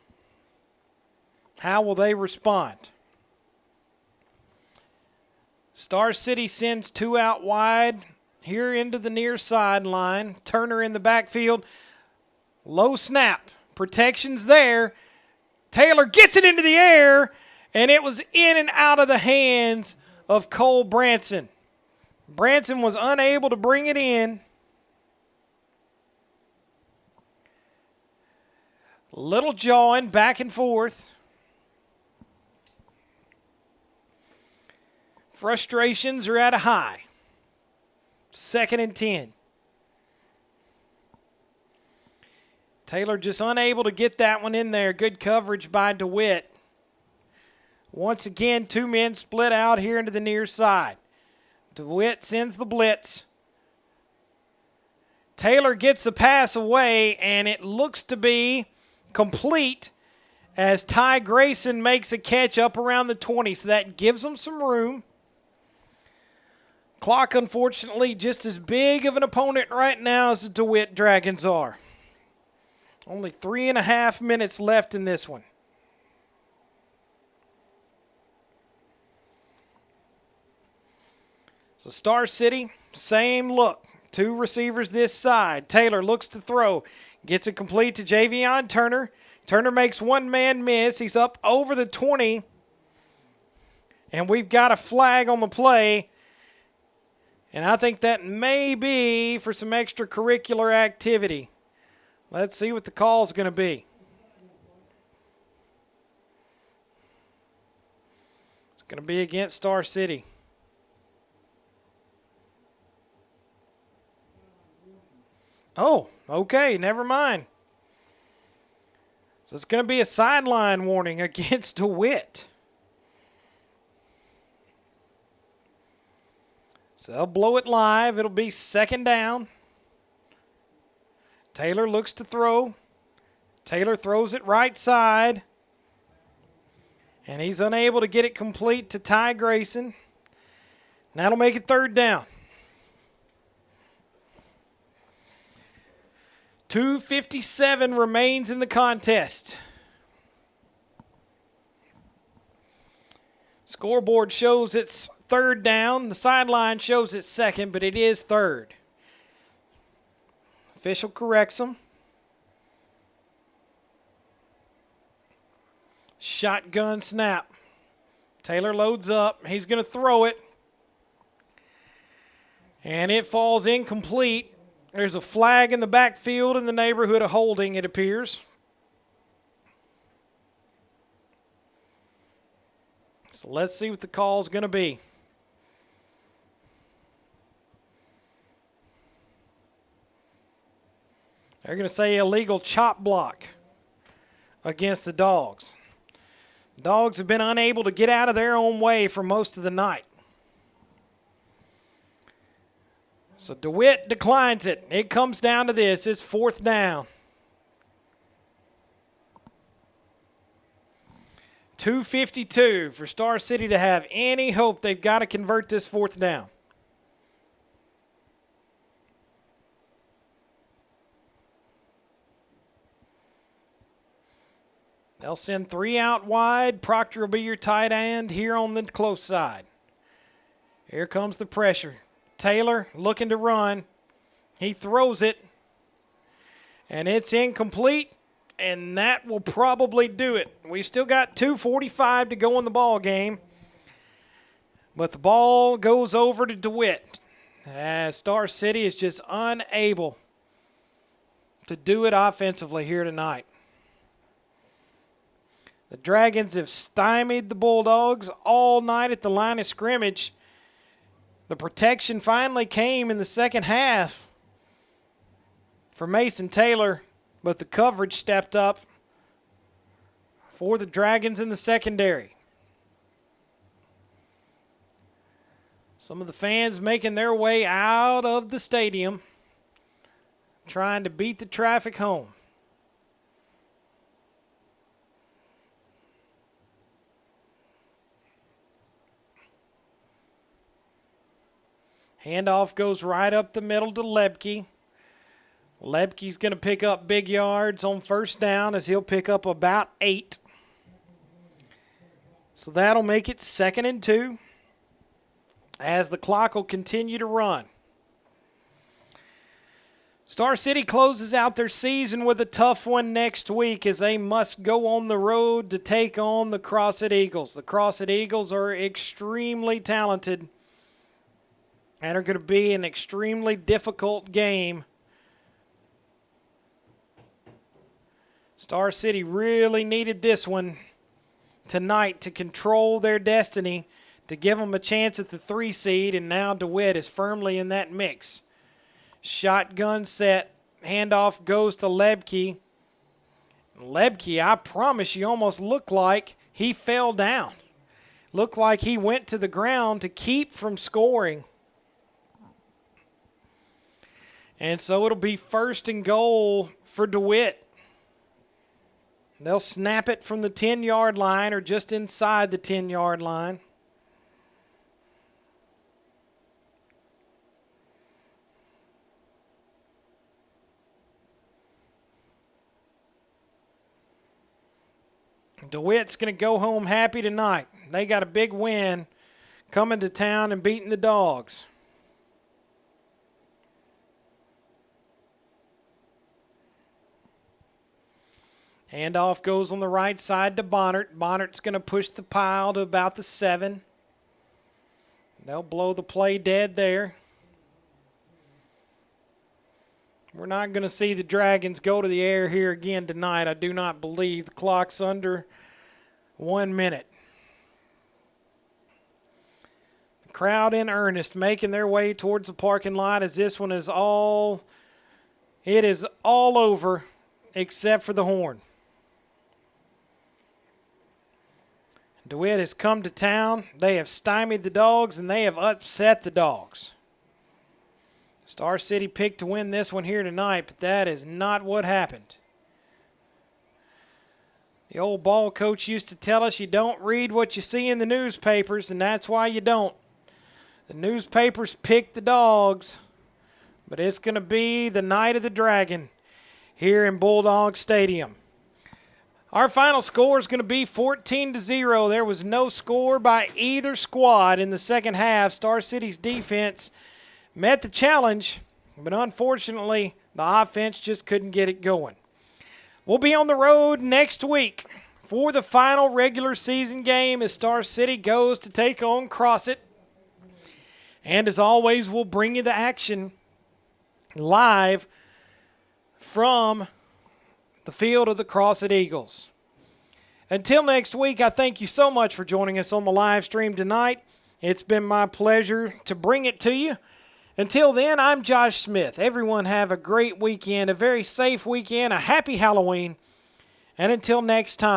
How will they respond? Star City sends 2 out wide here into the near sideline. Turner in the backfield. Low snap. Protection's there. Taylor gets it into the air, and it was in and out of the hands of Cole Branson. Branson was unable to bring it in. Little jawing back and forth. Frustrations are at a high. 2nd and 10. Taylor just unable to get that one in there. Good coverage by Dewitt. Once again, 2 men split out here into the near side. Dewitt sends the blitz. Taylor gets the pass away, and it looks to be complete as Ty Grayson makes a catch up around the 20. So that gives them some room. Clock, unfortunately, just as big of an opponent right now as the DeWitt Dragons are. Only 3.5 minutes left in this one. So Star City, same look. 2 receivers this side. Taylor looks to throw. Gets it complete to Javion Turner. Turner makes one man miss. He's up over the 20. And we've got a flag on the play. And I think that may be for some extracurricular activity. Let's see what the call is going to be. It's going to be against Star City. Oh, okay, never mind. So it's going to be a sideline warning against DeWitt. So they'll blow it live. It'll be 2nd down. Taylor looks to throw. Taylor throws it right side. And he's unable to get it complete to Ty Grayson. That'll make it 3rd down. 2:57 remains in the contest. Scoreboard shows it's 3rd down. The sideline shows it's 2nd, but it is 3rd. Official corrects him. Shotgun snap. Taylor loads up. He's going to throw it. And it falls incomplete. There's a flag in the backfield in the neighborhood of holding, it appears. So let's see what the call is going to be. They're going to say illegal chop block against the Dogs. The Dogs have been unable to get out of their own way for most of the night. So DeWitt declines it. It comes down to this. It's 4th down. 2:52 for Star City to have any hope. They've got to convert this 4th down. They'll send 3 out wide. Proctor will be your tight end here on the close side. Here comes the pressure. Taylor looking to run. He throws it. And it's incomplete. And that will probably do it. We still got 2:45 to go in the ball game. But the ball goes over to DeWitt. As Star City is just unable to do it offensively here tonight. The Dragons have stymied the Bulldogs all night at the line of scrimmage. The protection finally came in the 2nd half for Mason Taylor, but the coverage stepped up for the Dragons in the secondary. Some of the fans making their way out of the stadium, trying to beat the traffic home. Handoff goes right up the middle to Lebke. Lebke's going to pick up big yards on 1st down as he'll pick up about 8. So that'll make it 2nd and 2 as the clock will continue to run. Star City closes out their season with a tough one next week as they must go on the road to take on the Crossett Eagles. The Crossett Eagles are extremely talented and are going to be an extremely difficult game. Star City really needed this one tonight to control their destiny, to give them a chance at the 3 seed, and now Dewitt is firmly in that mix. Shotgun set, handoff goes to Lebke. Lebke, I promise you, almost looked like he fell down. Looked like he went to the ground to keep from scoring. And so it'll be 1st and goal for Dewitt. They'll snap it from the 10-yard line or just inside the 10-yard line. DeWitt's going to go home happy tonight. They got a big win coming to town and beating the Dogs. Handoff goes on the right side to Bonnert. Bonnert's going to push the pile to about the 7. They'll blow the play dead there. We're not going to see the Dragons go to the air here again tonight. I do not believe. The clock's under 1 minute. The crowd in earnest making their way towards the parking lot as this one is all over except for the horn. DeWitt has come to town. They have stymied the Dogs, and they have upset the Dogs. Star City picked to win this one here tonight, but that is not what happened. The old ball coach used to tell us you don't read what you see in the newspapers, and that's why you don't. The newspapers picked the Dogs, but it's going to be the night of the Dragon here in Bulldog Stadium. Our final score is going to be 14-0. There was no score by either squad in the second half. Star City's defense met the challenge, but unfortunately, the offense just couldn't get it going. We'll be on the road next week for the final regular season game as Star City goes to take on Crossett. And as always, we'll bring you the action live from the field of the Crossett Eagles. Until next week, I thank you so much for joining us on the live stream tonight. It's been my pleasure to bring it to you. Until then, I'm Josh Smith. Everyone have a great weekend, a very safe weekend, a happy Halloween. And until next time.